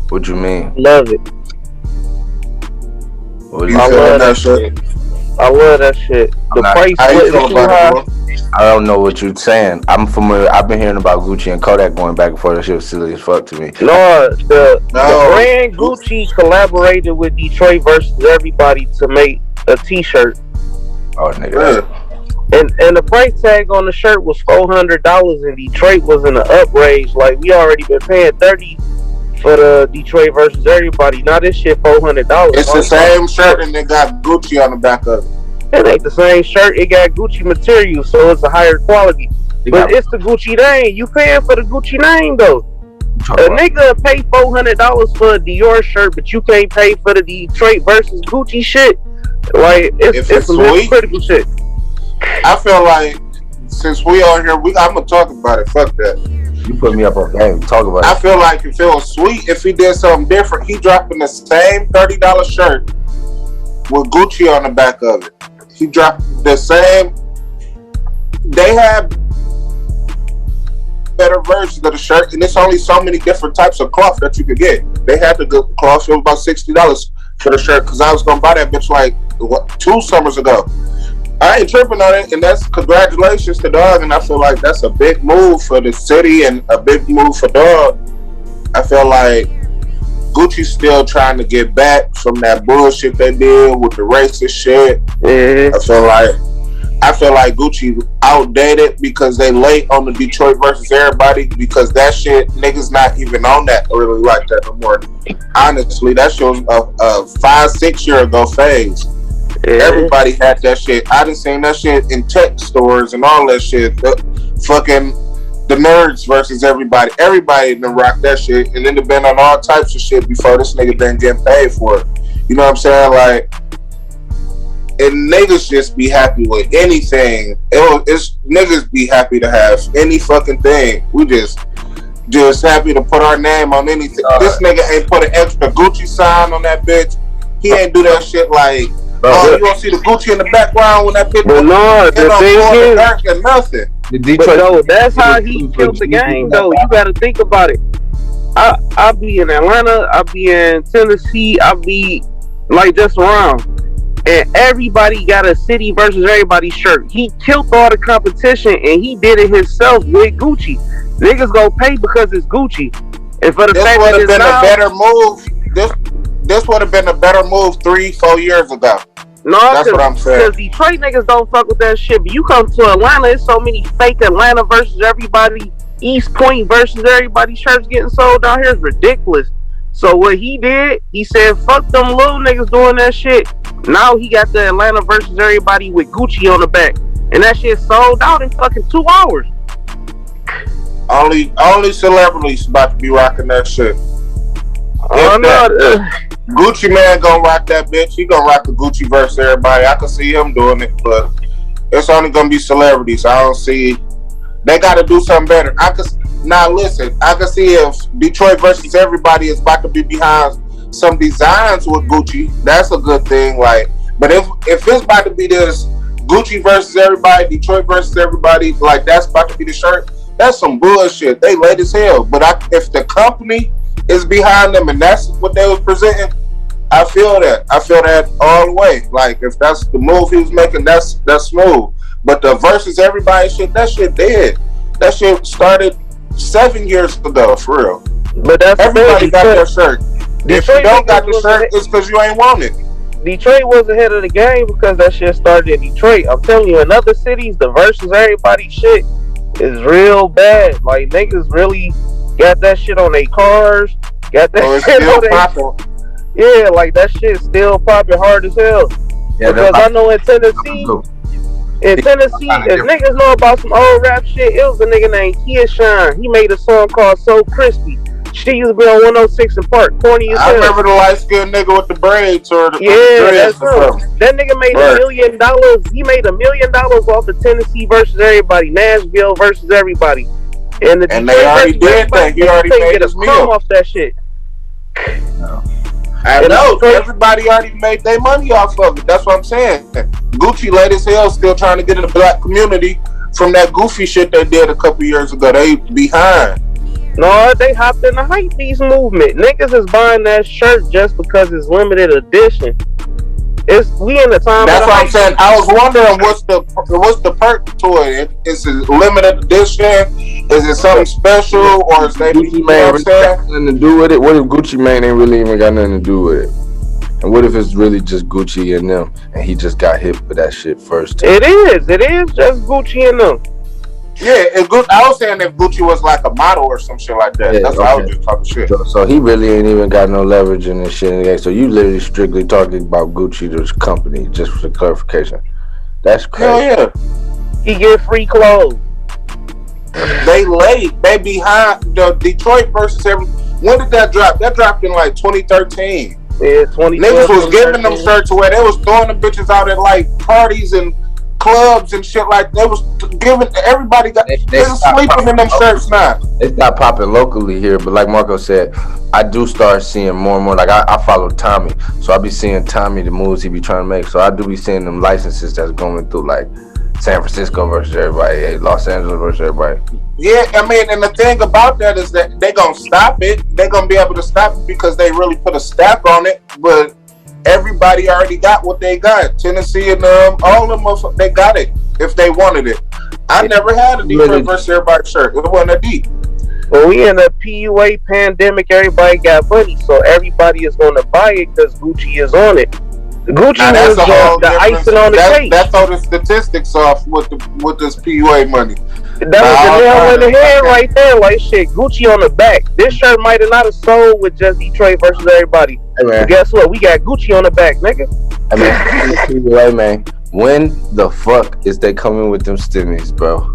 What you mean? Love it. What You you I feel love that that shit? I love that shit. The price How you split feel is too about high. it, bro? I don't know what you're saying. I'm familiar. I've been hearing about Gucci and Kodak going back and forth. That shit was silly as fuck to me. No, the No. brand Gucci collaborated with Detroit versus everybody to make a T-shirt, Oh nigga. Yeah. and the price tag on the shirt was $400, and Detroit was in an uprage. Like, we already been paying $30 for the Detroit versus everybody. Now this shit $400. It's the same shirt and they got Gucci on the back of it. It ain't the same shirt. It got Gucci material, so it's a higher quality. But it's the Gucci name. You paying for the Gucci name though. A nigga pay $400 for a Dior shirt, but you can't pay for the Detroit versus Gucci shit. Like, it's some sweet, critical shit. I feel like since we are here, I'm gonna talk about it. Fuck that. You put me up on game. Talk about I it. feel like if it was sweet, if he did something different, he dropping the same $30 shirt with Gucci on the back of it. He dropped the same. They have better versions of the shirt, and it's only so many different types of cloth that you could get. They had the good cloth for about $60. for the shirt because I was gonna buy that bitch like 2 summers ago. I ain't tripping on it, and that's congratulations to Dog. And I feel like that's a big move for the city and a big move for Dog. I feel like Gucci's still trying to get back from that bullshit they did with the racist shit. Mm-hmm. I feel like Gucci outdated because they late on the Detroit versus everybody because that shit niggas not even on that really like that no more. Honestly, that shit was a 5-6 year ago phase. Yeah. Everybody had that shit. I done seen that shit in tech stores and all that shit. The nerds versus everybody. Everybody done rock that shit and then they been on all types of shit before this nigga been getting paid for it. You know what I'm saying? Like, and niggas just be happy with anything. It's niggas be happy to have any fucking thing. We just happy to put our name on anything. This nigga ain't put an extra Gucci sign on that bitch. He ain't do that shit like, you gonna see the Gucci in the background when that bitch. But no, the thing is, dark and nothing. But no, that's how he killed the game. Though you got to think about it. I be in Atlanta. I be in Tennessee. I be like just around. And everybody got a city versus everybody shirt. He killed all the competition and he did it himself with Gucci. Niggas go pay because it's Gucci. And for the fact that it's a better move. This would have been a better move 3-4 years ago. No, that's what I'm saying. Because Detroit niggas don't fuck with that shit. But you come to Atlanta, there's so many fake Atlanta versus everybody, East Point versus everybody shirts getting sold down here is ridiculous. So what he did, he said, fuck them little niggas doing that shit. Now he got the Atlanta versus everybody with Gucci on the back. And that shit sold out in fucking 2 hours. Only celebrities about to be rocking that shit. Oh no. Gucci man gonna rock that bitch. He gonna rock the Gucci versus everybody. I can see him doing it, but it's only gonna be celebrities. I don't see. They gotta do something better. Now listen, I can see if Detroit versus everybody is about to be behind some designs with Gucci, that's a good thing. Like, but if it's about to be this Gucci versus everybody, Detroit versus everybody, like that's about to be the shirt, that's some bullshit. They late as hell. But if the company is behind them and that's what they was presenting, I feel that. I feel that all the way. Like if that's the move he was making, that's smooth. But the versus everybody shit, that shit dead. That shit started 7 years ago, for real. But that's everybody got their shirt. If you don't got the shirt, it's because you ain't want it. Detroit was ahead of the game because that shit started in Detroit. I'm telling you, in other cities, the versus everybody shit is real bad. Like niggas really got that shit on their cars. Got that shit on their. Yeah, like that shit still popping hard as hell. Yeah, because I know in Tennessee, if niggas know about some old rap shit, it was a nigga named Keyshawn. He made a song called So Crispy. She used to be on 106 in Park, corny as hell. I remember the light-skinned nigga with the braids or the dreads. That nigga made $1 million. He made $1 million off the Tennessee versus everybody, Nashville versus everybody. And they already did that. He already made his meal off that shit. No. I know. Everybody already made their money off of it. That's what I'm saying. Gucci late as hell still trying to get in the black community from that goofy shit they did a couple years ago. They behind. No, they hopped in the hypebeast movement. Niggas is buying that shirt just because it's limited edition. We in the time. That's what I'm saying. I was wondering what's the perk to it? Is it limited edition? Is it something special, or is they Gucci Mane really got nothing to do with it? What if Gucci Mane ain't really even got nothing to do with it? And what if it's really just Gucci and them, and he just got hit with that shit first time? It is just Gucci and them. Yeah, I was saying if Gucci was like a model or some shit like that. Yeah, that's why I was just talking shit. So he really ain't even got no leverage in this shit. So you literally strictly talking about Gucci, this company, just for clarification. That's crazy. Hell yeah. He get free clothes. They late. They behind. The Detroit versus when did that drop? That dropped in like 2013. Yeah, 2013. Niggas was giving them shirts away. They was throwing them bitches out at like parties and clubs and shit like they was giving everybody got they sleeping in them shirts now. It's not popping locally here, but like Marko said, I do start seeing more and more. Like I follow Tommy, so I be seeing Tommy the moves he be trying to make. So I do be seeing them licenses that's going through like San Francisco versus everybody, Los Angeles versus everybody. Yeah, I mean, and the thing about that is that they gonna stop it. They gonna be able to stop it because they really put a stamp on it, but everybody already got what they got. Tennessee and all of them, they got it if they wanted it. I never had a Detroit versus everybody shirt. It wasn't a deep. Well, we in a PUA pandemic. Everybody got money, so everybody is going to buy it because Gucci is on it. Gucci was the icing on the cake. That throw the statistics off with this PUA money. That was the nail in the head right there. Like shit, Gucci on the back. This shirt might have not have sold with just Detroit versus everybody. Hey, man. But guess what? We got Gucci on the back, nigga. Hey, man, man. When the fuck is they coming with them stimmies, bro?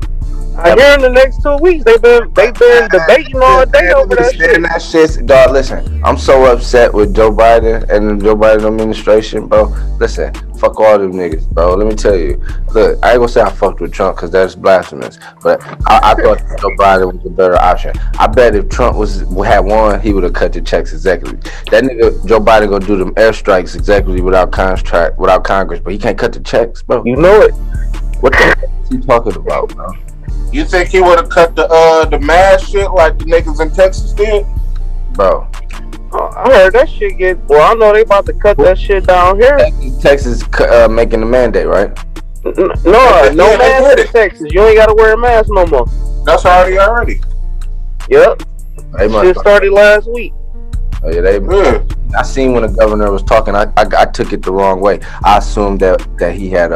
I hear in the next 2 weeks they've been debating all day over that shit. That shit, dog. Listen, I'm so upset with Joe Biden and the Joe Biden administration, bro. Listen, fuck all them niggas, bro. Let me tell you. Look, I ain't gonna say I fucked with Trump because that's blasphemous, but I thought Joe Biden was a better option. I bet if Trump had won, he would have cut the checks executive. That nigga Joe Biden gonna do them airstrikes executive without Congress, but he can't cut the checks, bro. You know it. What the fuck is he talking about, bro? You think he would have cut the mask shit like the niggas in Texas did? Bro. I heard that shit get... Well, I know they about to cut that shit down here. Texas making the mandate, right? No mask in Texas. You ain't got to wear a mask no more. That's already. Yep. Shit started last week. Oh, yeah, I seen when the governor was talking, I took it the wrong way. I assumed that he had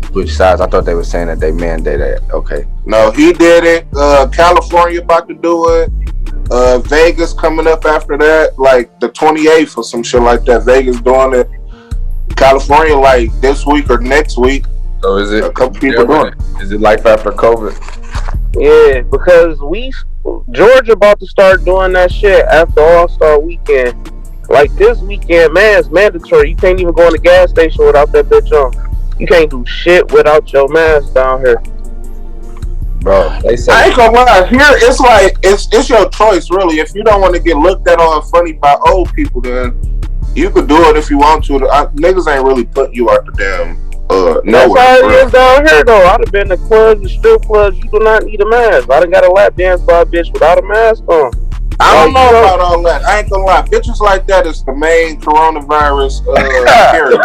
switched sides. I thought they were saying that they mandated it. Okay. No, he did it. California about to do it. Vegas coming up after that, like the 28th or some shit like that. Vegas doing it. California like this week or next week. So is it a couple people doing it? Is it life after COVID? Yeah, because Georgia about to start doing that shit after All-Star Weekend. Like this weekend, man, it's mandatory. You can't even go in the gas station without that bitch on. You can't do shit without your mask down here. Bro, they say I ain't gonna lie. Here, it's like it's your choice, really. If you don't want to get looked at all funny by old people, then you could do it if you want to. Niggas ain't really putting you out the damn That's nowhere. how it is down here, though. I'd have been to clubs, the strip clubs. You do not need a mask. I done got a lap dance by a bitch without a mask on. I don't know about all that. I ain't gonna lie. Bitches like that is the main coronavirus carrier.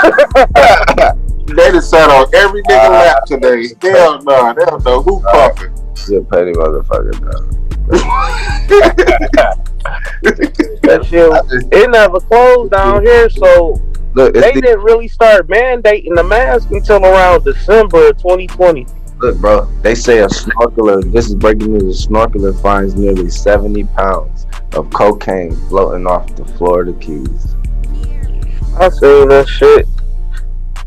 They just sat on every nigga lap today. Hell no. They don't know who puffing. You're a petty motherfucker, That shit, it never closed down here, so look, they didn't really start mandating the mask until around December 2020. Look, bro, they say a snorkeler, this is breaking news, a snorkeler finds nearly 70 pounds of cocaine floating off the Florida Keys. I seen that shit.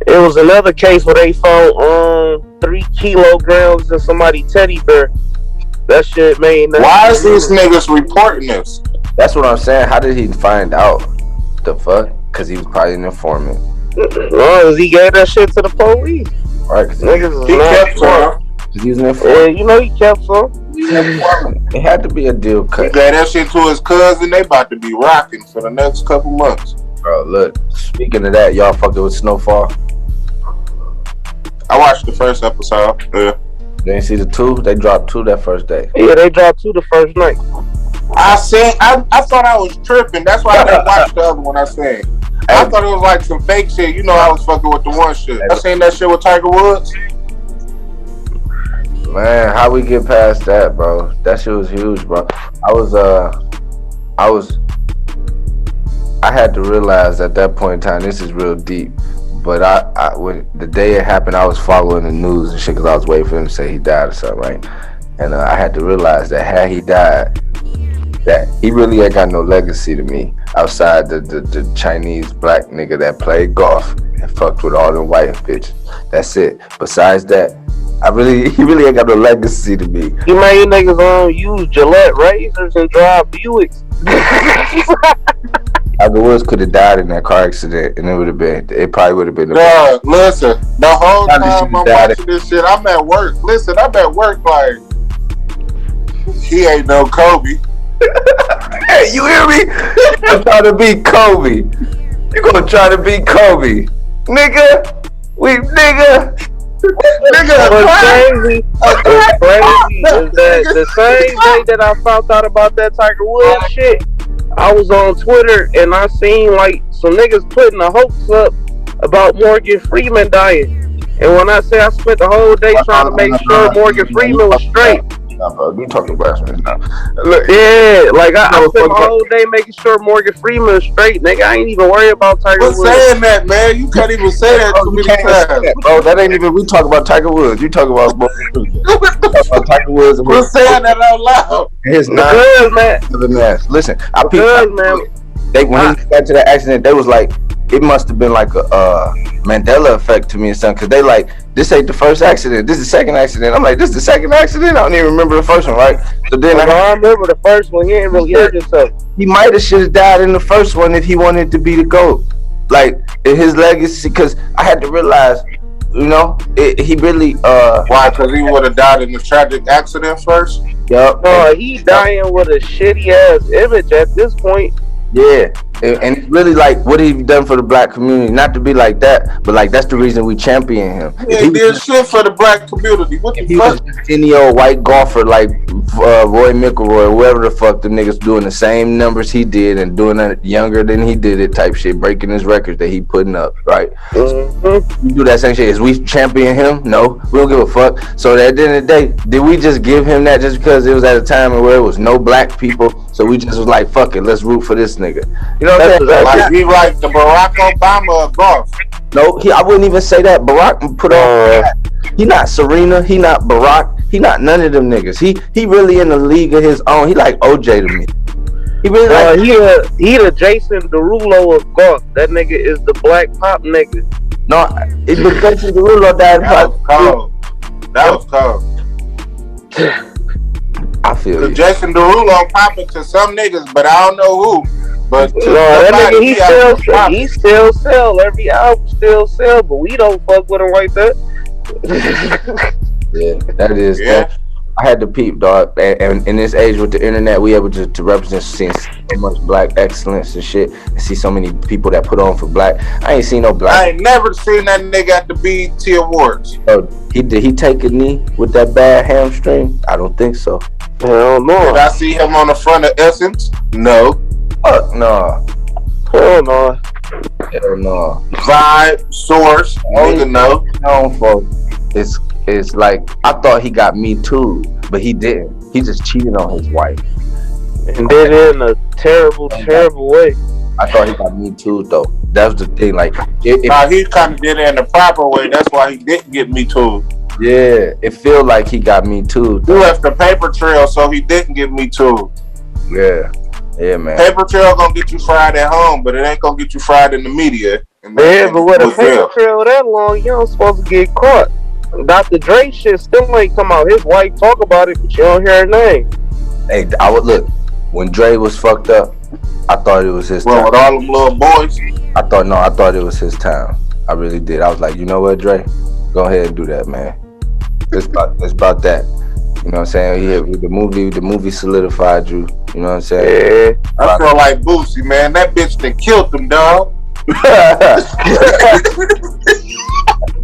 It was another case where they found 3 kilograms in somebody's teddy bear. That shit made nothing. Why is these niggas reporting this? That's what I'm saying. How did he find out? The fuck? Because he was probably an informant. No, he gave that shit to the police. Right? Niggas he kept some. He was an informant. Yeah, you know he kept some. It had to be a deal cut. He gave that shit to his cousin. They about to be rocking for the next couple months. Bro, look. Speaking of that, y'all fucking with Snowfall? I watched the first episode. Yeah. They didn't see the 2? They dropped 2 that first day. Yeah, they dropped 2 the first night. I thought I was tripping. That's why I didn't watch the other one I seen. I thought it was like some fake shit. You know I was fucking with the one shit. I seen that shit with Tiger Woods. Man, how we get past that, bro? That shit was huge, bro. I had to realize at that point in time, this is real deep. But I when the day it happened, I was following the news and shit because I was waiting for him to say he died or something, right? And I had to realize that had he died, that he really ain't got no legacy to me outside the Chinese black nigga that played golf and fucked with all them white bitches. That's it. Besides that, he really ain't got no legacy to me. He made niggas use Gillette razors and drive Buicks. Tiger Woods could have died in that car accident, and it probably would have been. Yeah, listen, the whole time I'm watching this shit, I'm at work. Listen, I'm at work like he ain't no Kobe. Hey, you hear me? You trying to beat Kobe? You gonna try to beat Kobe, nigga? What's crazy is that the same day that I found out about that Tiger Woods shit, I was on Twitter and I seen like some niggas putting a hoax up about Morgan Freeman dying. And when I say I spent the whole day trying to make sure Morgan Freeman was straight. You talking blasphemy now? Look, yeah, like I spent my whole day making sure Morgan Freeman was straight, nigga. I ain't even worried about Tiger Woods. Quit saying that, man. You can't even say that too many times. Bro, that ain't even. We talk about Tiger Woods. You talk about Tiger Woods. Quit saying that out loud. His man. Listen, man. When he got to that accident, they was like, it must have been like a Mandela effect to me or something, because they like, this ain't the first accident, this is the second accident. I'm like, this is the second accident? I don't even remember the first one, right? So then I remember the first one. He ain't really hurt himself. He might have should have died in the first one if he wanted to be the GOAT. Like, in his legacy, because I had to realize, you know, he really why? Because he would have died in the tragic accident first. Yup. No, he dying with a shitty ass image at this point. Yeah, and it's really like what he done for the black community. Not to be like that, but like that's the reason we champion him. Yeah, he did shit for the black community. What the fuck? Was any old white golfer like Roy McIlroy, whoever the fuck the niggas doing the same numbers he did and doing it younger than he did it type shit, breaking his records that he putting up, right? Mm-hmm. You do that same shit. Is we champion him? No, we don't give a fuck. So at the end of the day, did we just give him that just because it was at a time where it was no black people? So we just was like, fuck it, let's root for this nigga. You know what I'm saying? Like he like the Barack Obama of golf. No, I wouldn't even say that. Barack put on. He not Serena. He not Barack. He not none of them niggas. He really in the league of his own. He like OJ to me. He really like he the Jason Derulo of golf. That nigga is the black pop nigga. No, it's the Jason Derulo died. That was cold. That was cold. I feel the you. Jason Derulo popping to some niggas, but I don't know who. But that nigga, he still sell every album, still sell, but we don't fuck with him like that. Yeah, that is. Yeah. That, I had to peep, dog. And in this age with the internet, we able to represent, seeing so much black excellence and shit, and see so many people that put on for black. I ain't seen no black. I ain't never seen that nigga at the BET Awards. Did he take a knee with that bad hamstring? I don't think so. Hell no. Did I see him on the front of Essence? No. Fuck no. Hell no. Hell no. Vibe, Source, nigga no. Known for it's like, I thought he got Me Too, but he didn't. He just cheated on his wife. And did it in a terrible way. I thought he got Me Too though. That was the thing. Like, he kind of did it in the proper way. That's why he didn't get Me Too. Yeah, it feel like he got Me Too. He left the paper trail, so he didn't get Me Too. Yeah, man. Paper trail gonna get you fried at home, but it ain't gonna get you fried in the media. Yeah, but with a paper trail that long, you don't supposed to get caught. Dr. Dre shit still ain't come out. His wife talk about it, but you don't hear her name. Hey, I would look when Dre was fucked up. I thought it was his time. With all them little boys. I thought it was his time. I really did. I was like, you know what, Dre, go ahead and do that, man. It's about that. You know what I'm saying? Yeah, the movie solidified you. You know what I'm saying? Yeah. I feel like Boosie, man. That bitch that killed him, dog.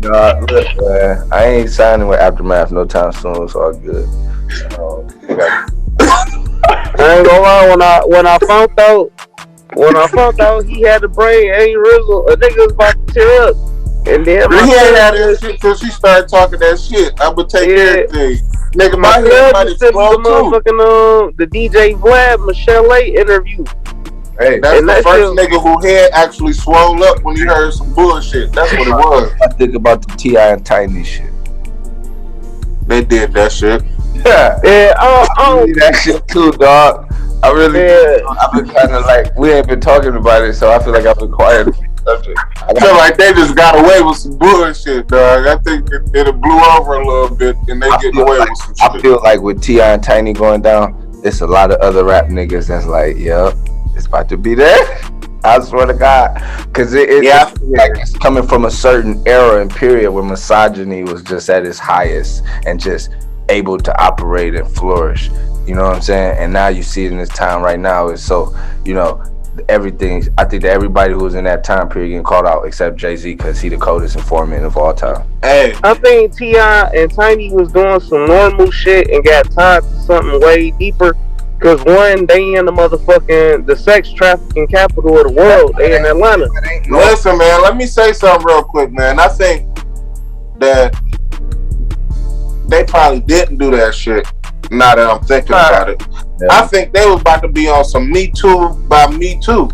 Nah, look, man. I ain't signing with Aftermath no time soon. It's all good. I ain't gonna lie. When I found out he had the brain aneurysm, a nigga was about to tear up. And then he ain't had that shit till she started talking that shit. I would take everything. Nigga, my head might explode too. The DJ Vlad Michelle A interview. Hey, that's the first nigga who head actually swole up when he heard some bullshit. That's what it was. I think about the T.I. and Tiny shit. They did that shit. Yeah, I don't that shit too, dog. I really, I've been kind of like, we ain't been talking about it, so I feel like I've been quiet. I feel like they just got away with some bullshit, dog. I think it blew over a little bit, and they getting away with some shit. I feel like with T.I. and Tiny going down, it's a lot of other rap niggas that's like, yep, it's about to be there. I swear to God, because it's coming from a certain era and period where misogyny was just at its highest and just able to operate and flourish. You know what I'm saying? And now you see it in this time right now. Is so, you know, everything. I think that everybody who was in that time period getting called out except Jay-Z, because he the coldest informant of all time. Hey, I think T.I. and Tiny was doing some normal shit and got tied to something way deeper. Cause one, they in the sex trafficking capital of the world. They in Atlanta. Listen, man, let me say something real quick, man. I think that they probably didn't do that shit. Now that I'm thinking about it, I think they was about to be on some Me Too by Me Too.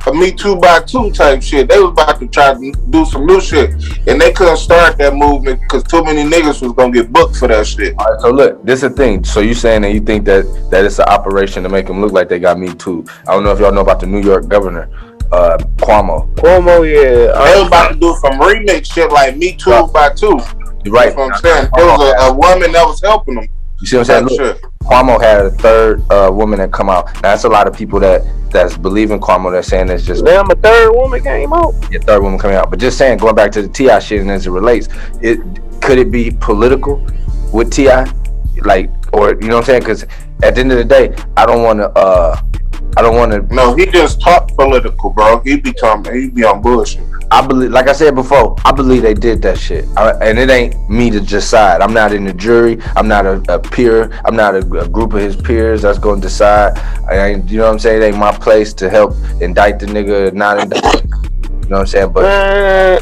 A Me Too by Two type shit. They was about to try to do some new shit, and they couldn't start that movement because too many niggas was gonna get booked for that shit. All right, so look, this is the thing. So you saying that you think that it's an operation to make them look like they got Me Too? I don't know if y'all know about the New York governor, Cuomo. Cuomo, yeah. They was about to do some remix shit like Me Too by Two. You're right. That's what I'm saying. There was a woman that was helping them. You see what I'm saying? Look, Cuomo had a third woman that come out. Now, that's a lot of people that's believing Cuomo. They're saying it's just damn, a third woman came out. Yeah, third woman coming out. But just saying, going back to the T.I. shit and as it relates, could it be political with T.I.? Like, or you know what I'm saying? Because at the end of the day, I don't want to. No, he just talk political, bro. He be on bullshit. I believe, like I said before, I believe they did that shit, and it ain't me to decide. I'm not in the jury. I'm not a peer. I'm not a group of his peers that's going to decide. You know what I'm saying? It ain't my place to help indict the nigga, not indict. You know what I'm saying? But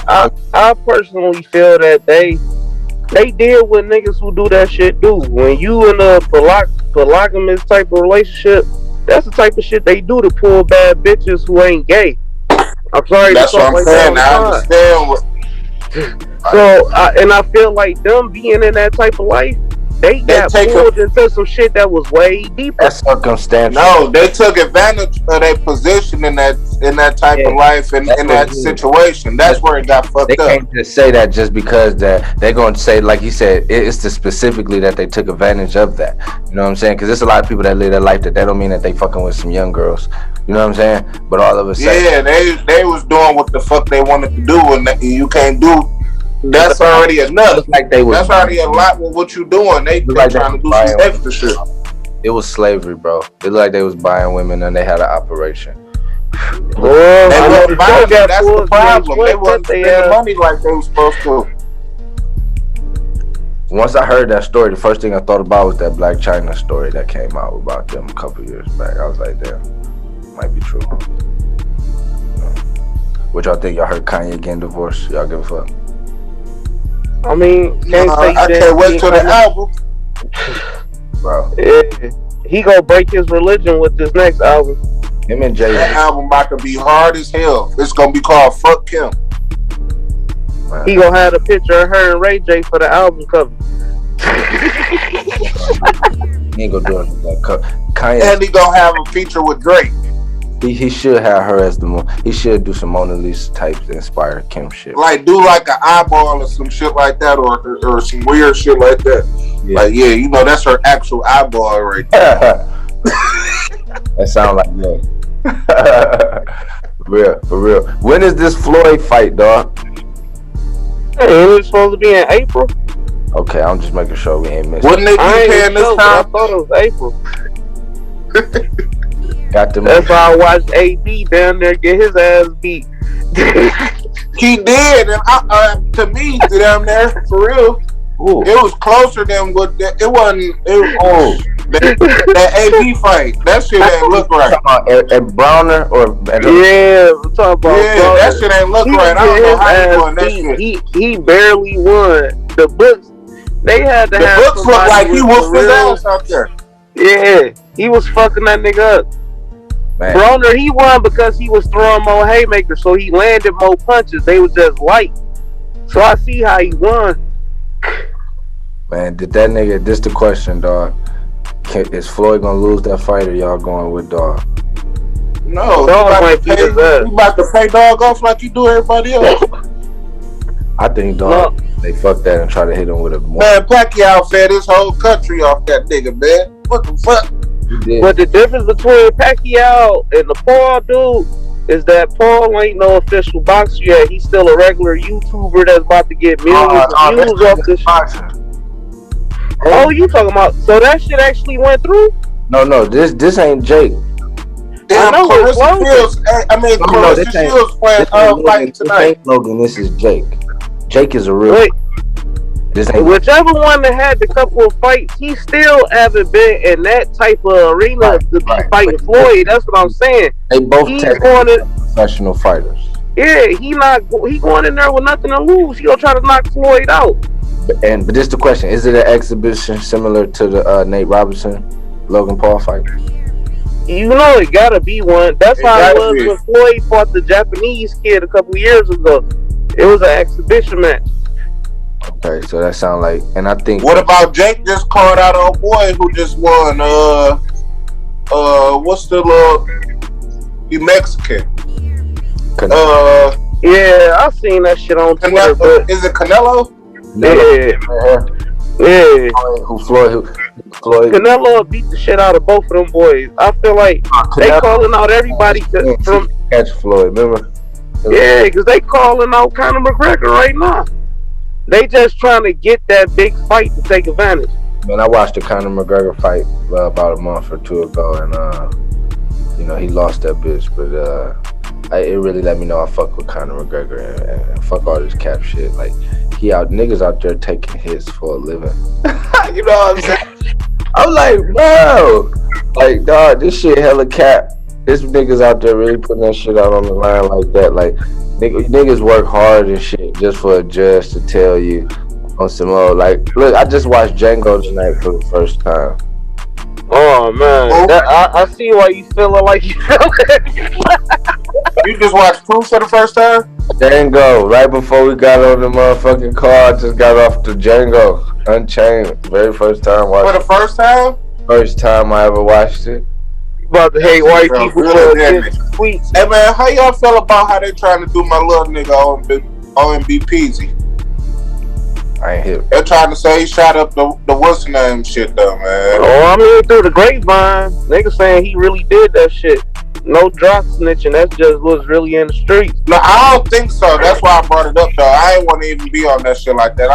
I personally feel that they deal with niggas who do that shit do. When you in a polygamous type of relationship, that's the type of shit they do to pull bad bitches who ain't gay. I'm sorry. That's what I'm saying. I understand what. So, and I feel like them being in that type of life, they got pulled into some shit that was way deeper. That's circumstantial. No, they took advantage of their position in that type of life and in that situation. That's where it got fucked up. They can't just say that just because they're going to say, like he said, it's specifically that they took advantage of that. You know what I'm saying? Because there's a lot of people that live their life that don't mean that they fucking with some young girls. You know what I'm saying? But all of a sudden, yeah, they was doing what the fuck they wanted to do, and you can't do. That's already enough. Like that's already a lot with what you doing. They trying to do some extra shit. It was slavery, bro. It looked like they was buying women and they had an operation. Well, that's the problem. They wasn't spending money like they was supposed to. Once I heard that story, the first thing I thought about was that Black China story that came out about them a couple years back. I was like, damn, might be true. What y'all think? Y'all heard Kanye getting divorced? Y'all give a fuck? I mean, I can't wait till the album. Bro. Yeah, he gonna break his religion with this next album. Him and Jay. That album about to be hard as hell. It's gonna be called Fuck Kim. Man. He gonna have a picture of her and Ray J for the album cover. He ain't gonna do it like Kanye. And he gonna have a feature with Drake. He should have her as he should do some Mona Lisa type inspired Kim shit. Like do like an eyeball or some shit like that, or some weird shit like that. Yeah. Like you know that's her actual eyeball right there. That sound like for real. When is this Floyd fight, dog? Hey, it was supposed to be in April. Okay, I'm just making sure we ain't missing. Wouldn't they be paying this time? I thought it was April. Got them. That's why I watched AB down there get his ass beat. He did, and to me, down there for real, ooh. It was closer than what it wasn't. That AB fight, that shit ain't look right. At Browner or we're talking about Browner. That shit ain't look right. I don't know how he won that shit. He barely won. The books, they had to have. The books look like he whooped his ass out there. Yeah, he was fucking that nigga up. Man. Broner, he won because he was throwing more haymakers, so he landed more punches. They was just light. So I see how he won. Man, did that nigga, this the question, dog. Is Floyd gonna lose that fight or y'all going with dog? No, you about to pay dog off like you do everybody else. I think dog, they fucked that and try to hit him with a more. Man, Pacquiao fed his whole country off that nigga, man. What the fuck? But the difference between Pacquiao and the Paul dude is that Paul ain't no official boxer yet. He's still a regular YouTuber that's about to get millions of views off this shit. Oh, you talking about? So that shit actually went through? No, this ain't Jake. Damn, Clarissa Shields. Clarissa Shields playing fighting tonight. This ain't Logan. This is Jake. Jake is a real. Wait. Whichever one that had the couple of fights, he still haven't been in that type of arena to be fighting Floyd. That's what I'm saying. They both professional fighters. Yeah, he going in there with nothing to lose. He gonna try to knock Floyd out. But this the question: is it an exhibition similar to the Nate Robinson, Logan Paul fight? You know it gotta be one. That's how it was when Floyd fought the Japanese kid a couple years ago. It was an exhibition match. Okay, so that sounds like, and I think. What about Jake just called out old boy who just won? What's the the Mexican? Yeah, I seen that shit on Twitter. But is it Canelo? Yeah. Floyd. Canelo beat the shit out of both of them boys. I feel like they calling out everybody from catch Floyd. Remember? Yeah, because they calling out Conor McGregor right now. They just trying to get that big fight to take advantage. Man, I watched the Conor McGregor fight about a month or two ago, and he lost that bitch. But it really let me know I fuck with Conor McGregor and fuck all this cap shit. Like niggas out there taking hits for a living. You know what I'm saying? I'm like, bro, like dog, this shit hella cap. This niggas out there really putting that shit out on the line like that. Like niggas work hard and shit just for a judge to tell you on some old. Like, look, I just watched Django tonight for the first time. Oh man, I see why you feeling like you feeling. You just watched Proof for the first time? Django, right before we got on the motherfucking car, I just got off the Django Unchained. Very first time watching. For the first time? First time I ever watched it. About to hate white people for tweets. Hey man, how y'all feel about how they trying to do my little nigga OMB Peezy? I ain't here. They're trying to say he shot up the what's the name shit though, man. Oh, I mean through the grapevine, niggas saying he really did that shit. No drop snitching. That just was really in the streets. No, I don't think so. That's why I brought it up though. I ain't want to even be on that shit like that.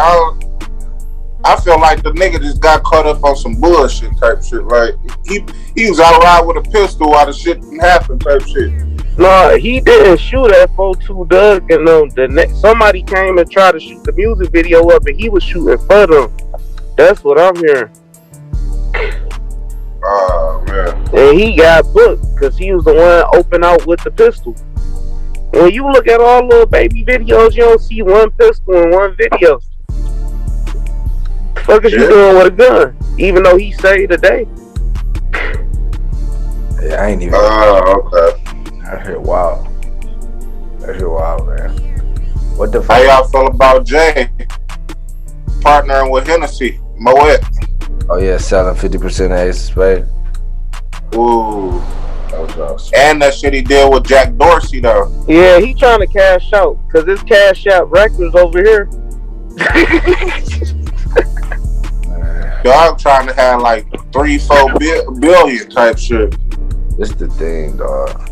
I feel like the nigga just got caught up on some bullshit type shit. Like he was out riding with a pistol while the shit didn't happen type shit. No, he didn't shoot at 4-2 Doug, and somebody came and tried to shoot the music video up, and he was shooting for them. That's what I'm hearing. Oh man. And he got booked because he was the one open out with the pistol. When you look at all little baby videos, you don't see one pistol in one video. The fuck is you doing with a gun? Even though he saved the day. Yeah, I ain't even. Oh, okay. That shit wild. That shit wild, man. What the fuck? How y'all feel about Jay partnering with Hennessy, Moet? Oh yeah, selling 50% of Ace of Spades. Ooh. That was awesome. And that shit he did with Jack Dorsey though. Yeah, he trying to cash out because this cash out records over here. Dog trying to have like 3-4 billion type shit. This the thing, dog.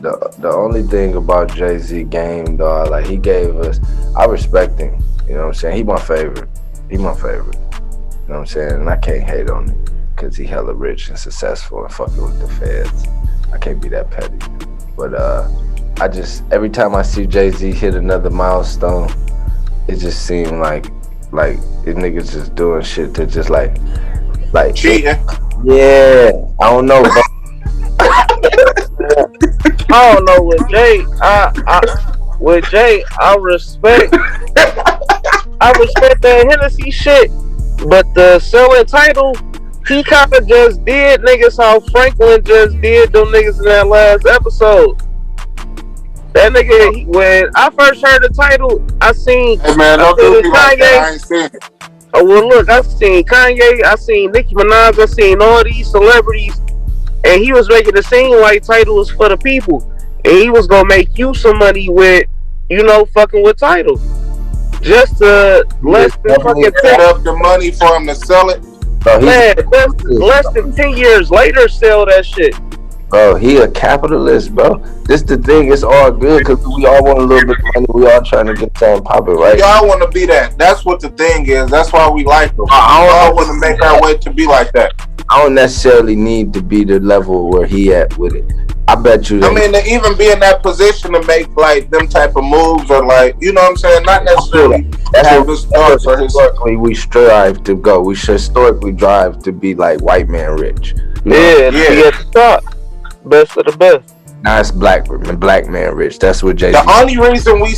The only thing about Jay-Z game, dog, like he gave us, I respect him. You know what I'm saying? He my favorite. You know what I'm saying? And I can't hate on him because he hella rich and successful and fucking with the feds. I can't be that petty. But I just, every time I see Jay-Z hit another milestone, it just seemed like this niggas just doing shit to just like cheating. Yeah, I don't know, bro. I don't know with Jay. I respect that Hennessy shit, but the selling title, he kind of just did niggas how Franklin just did them niggas in that last episode. That nigga, when I first heard the title, I seen. Hey man, don't do me like that. I ain't seen it. Oh well, look, I seen Kanye, I seen Nicki Minaj, I seen all these celebrities. And he was making it seem like title was for the people. And he was gonna make you some money with, fucking with title. Just to less than fucking set up the money for him to sell it. Man, less than 10 years later sell that shit. Bro, he a capitalist, bro. This the thing, it's all good because we all want a little bit of money. We all trying to get something popping, right? Y'all want to be that. That's what the thing is. That's why we like them. I want to make our way to be like that. I don't necessarily need to be the level where he at with it. I bet you. I mean, to even be in that position to make like them type of moves, or like, you know what I'm saying, not necessarily have this thoughts or his. Historically, we strive to go. We should historically drive to be like white man rich. Yeah, to be at the top, best of the best. Now it's black man rich. That's what Jay-Z. The only reason we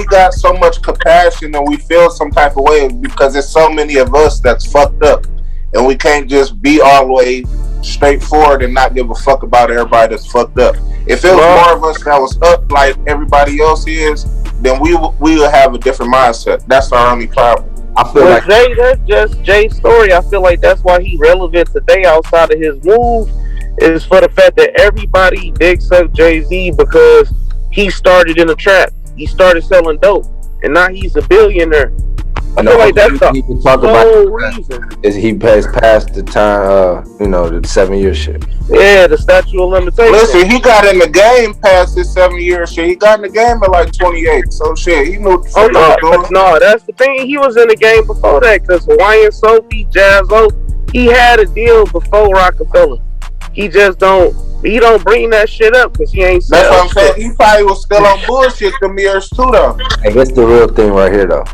got so much compassion and we feel some type of way is because there's so many of us that's fucked up, and we can't just be all the way straightforward and not give a fuck about everybody that's fucked up. If it was more of us that was up like everybody else is, then we would have a different mindset. That's our only problem. I feel like Jay, that's just Jay's story. I feel like that's why he relevant today outside of his move, is for the fact that everybody digs up Jay-Z because he started in a trap. He started selling dope, and now he's a billionaire. I feel like that's the whole reason. Is he passed the time, the 7-year shit. Yeah, the statute of limitations. Listen, he got in the game past his 7-year shit. He got in the game at like 28. So shit, he knew what the fuck he was doing. No, that's the thing. He was in the game before that, because Hawaiian Sophie, Jazzo, he had a deal before Rockefeller. He just don't bring that shit up because he ain't. That's what I'm saying. He probably was still on bullshit them years too, though. Hey, that's the real thing right here, though.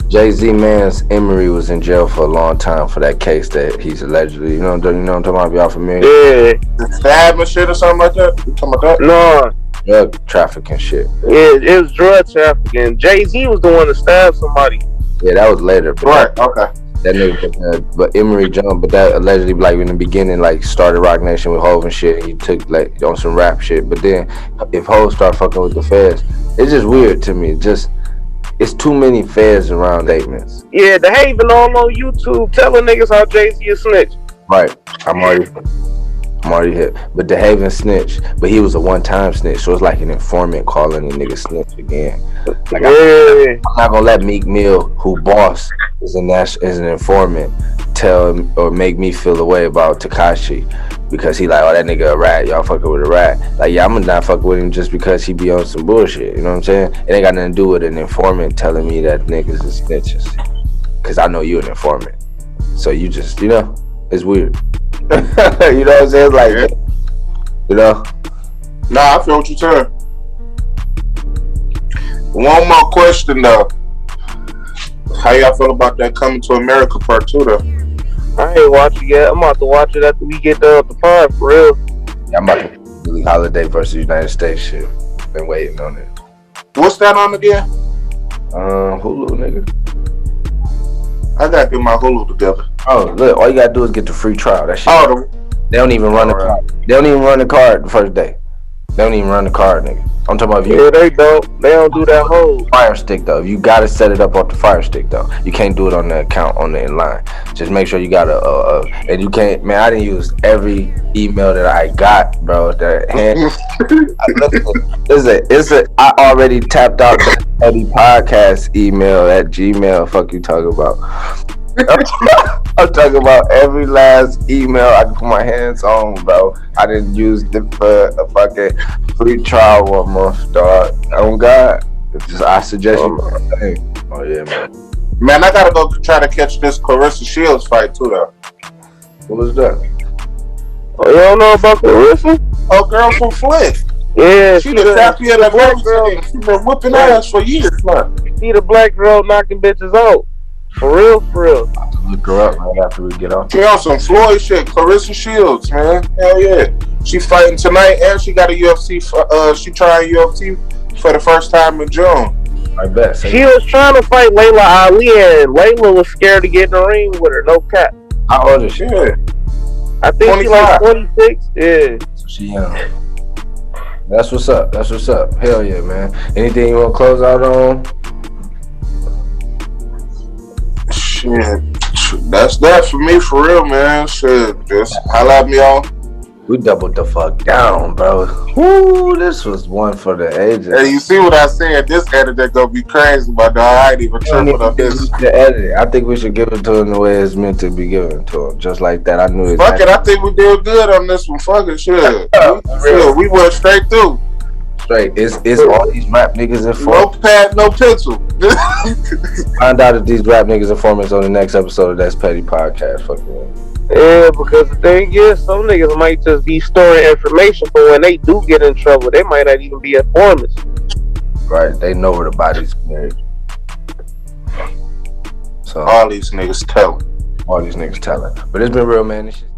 Jay-Z man's Emery was in jail for a long time for that case that he's allegedly, you know what I'm talking about? Y'all familiar? Yeah. The stabbing shit or something like that? You talking about that? No. Drug trafficking shit. Yeah, it was drug trafficking. Jay-Z was the one that stabbed somebody. Yeah, that was later. Right, okay. That nigga, but Emery jumped, but that allegedly, like, in the beginning, like, started Rock Nation with Hov and shit. He took, like, on some rap shit. But then, if Hov start fucking with the feds, it's just weird to me. It's too many feds around statements. Yeah, the Haven all on YouTube telling niggas how Jay-Z is snitch. Right. I'm already hit. But the Haven snitch, but he was a one-time snitch, so it's like an informant calling a nigga snitch again. Like, I'm not gonna let Meek Mill, who boss is an informant, tell him or make me feel the way about Tekashi because he like, oh, that nigga a rat, y'all fucking with a rat. Like, yeah, I'm gonna not fuck with him just because he be on some bullshit. You know what I'm saying? It ain't got nothing to do with an informant telling me that niggas is snitches, because I know you an informant. So you just, it's weird. You know what I'm saying? Like, Nah, I feel what you're saying. One more question though. How y'all feel about that Coming to America Part 2 though? I ain't watch it yet. I'm about to watch it after we get done with the pod, for real. Yeah, I'm about to Billie Holiday versus United States shit. Been waiting on it. What's that on again? Hulu, nigga. I gotta get my Hulu together. Oh, look, all you gotta do is get the free trial. That shit. They don't even run the card. They don't even run the card the first day. They don't even run the card, nigga. I'm talking about you. Yeah, they don't. They don't do that whole Fire Stick though. You gotta set it up off the Fire Stick though. You can't do it on the account on the inline. Just make sure you got and you can't. Man, I didn't use every email that I got, bro. I already tapped out the Petty Podcast email at Gmail. Fuck you talking about? I'm talking about every last email I can put my hands on, bro. I didn't use a fucking free trial 1 month, dog. Oh God, I suggest you. Oh yeah, man. Man, I gotta go try to catch this Clarissa Shields fight too, though. What was that? Oh, you don't know about Clarissa? Oh, girl from Flint. Yeah, she the champion of everything. She been whipping ass for years, man. She the black girl knocking bitches out. For real, for real. I'll have to look her up right after we get off. She on some Floyd shit, Clarissa Shields, man. Hell yeah. She fighting tonight, and she got a UFC. She trying UFC for the first time in June. I bet. She was trying to fight Layla Ali, and Layla was scared to get in the ring with her. No cap. How old is she? Yeah. I think 25. She like 26. Yeah. So she young. That's what's up. That's what's up. Hell yeah, man. Anything you want to close out on? Shit, that's that for me, for real, man. Shit, just holla at me on. We doubled the fuck down, bro. Woo, this was one for the ages. Hey, you see what I said? This editor gonna be crazy, but dog, I ain't even tripping on this. I think we should give it to him the way it's meant to be given to him, just like that. I knew it. Fuck it, I think we did good on this one. Fucking shit. We went straight through. Straight. It's all these rap niggas informants. No pad, no pencil. Find out if these rap niggas informants on the next episode of That's Petty Podcast. Fuck you. Yeah, because the thing is, some niggas might just be storing information for when they do get in trouble. They might not even be informants. Right, they know where the body's buried. So all these niggas telling. But it's been real, man. This shit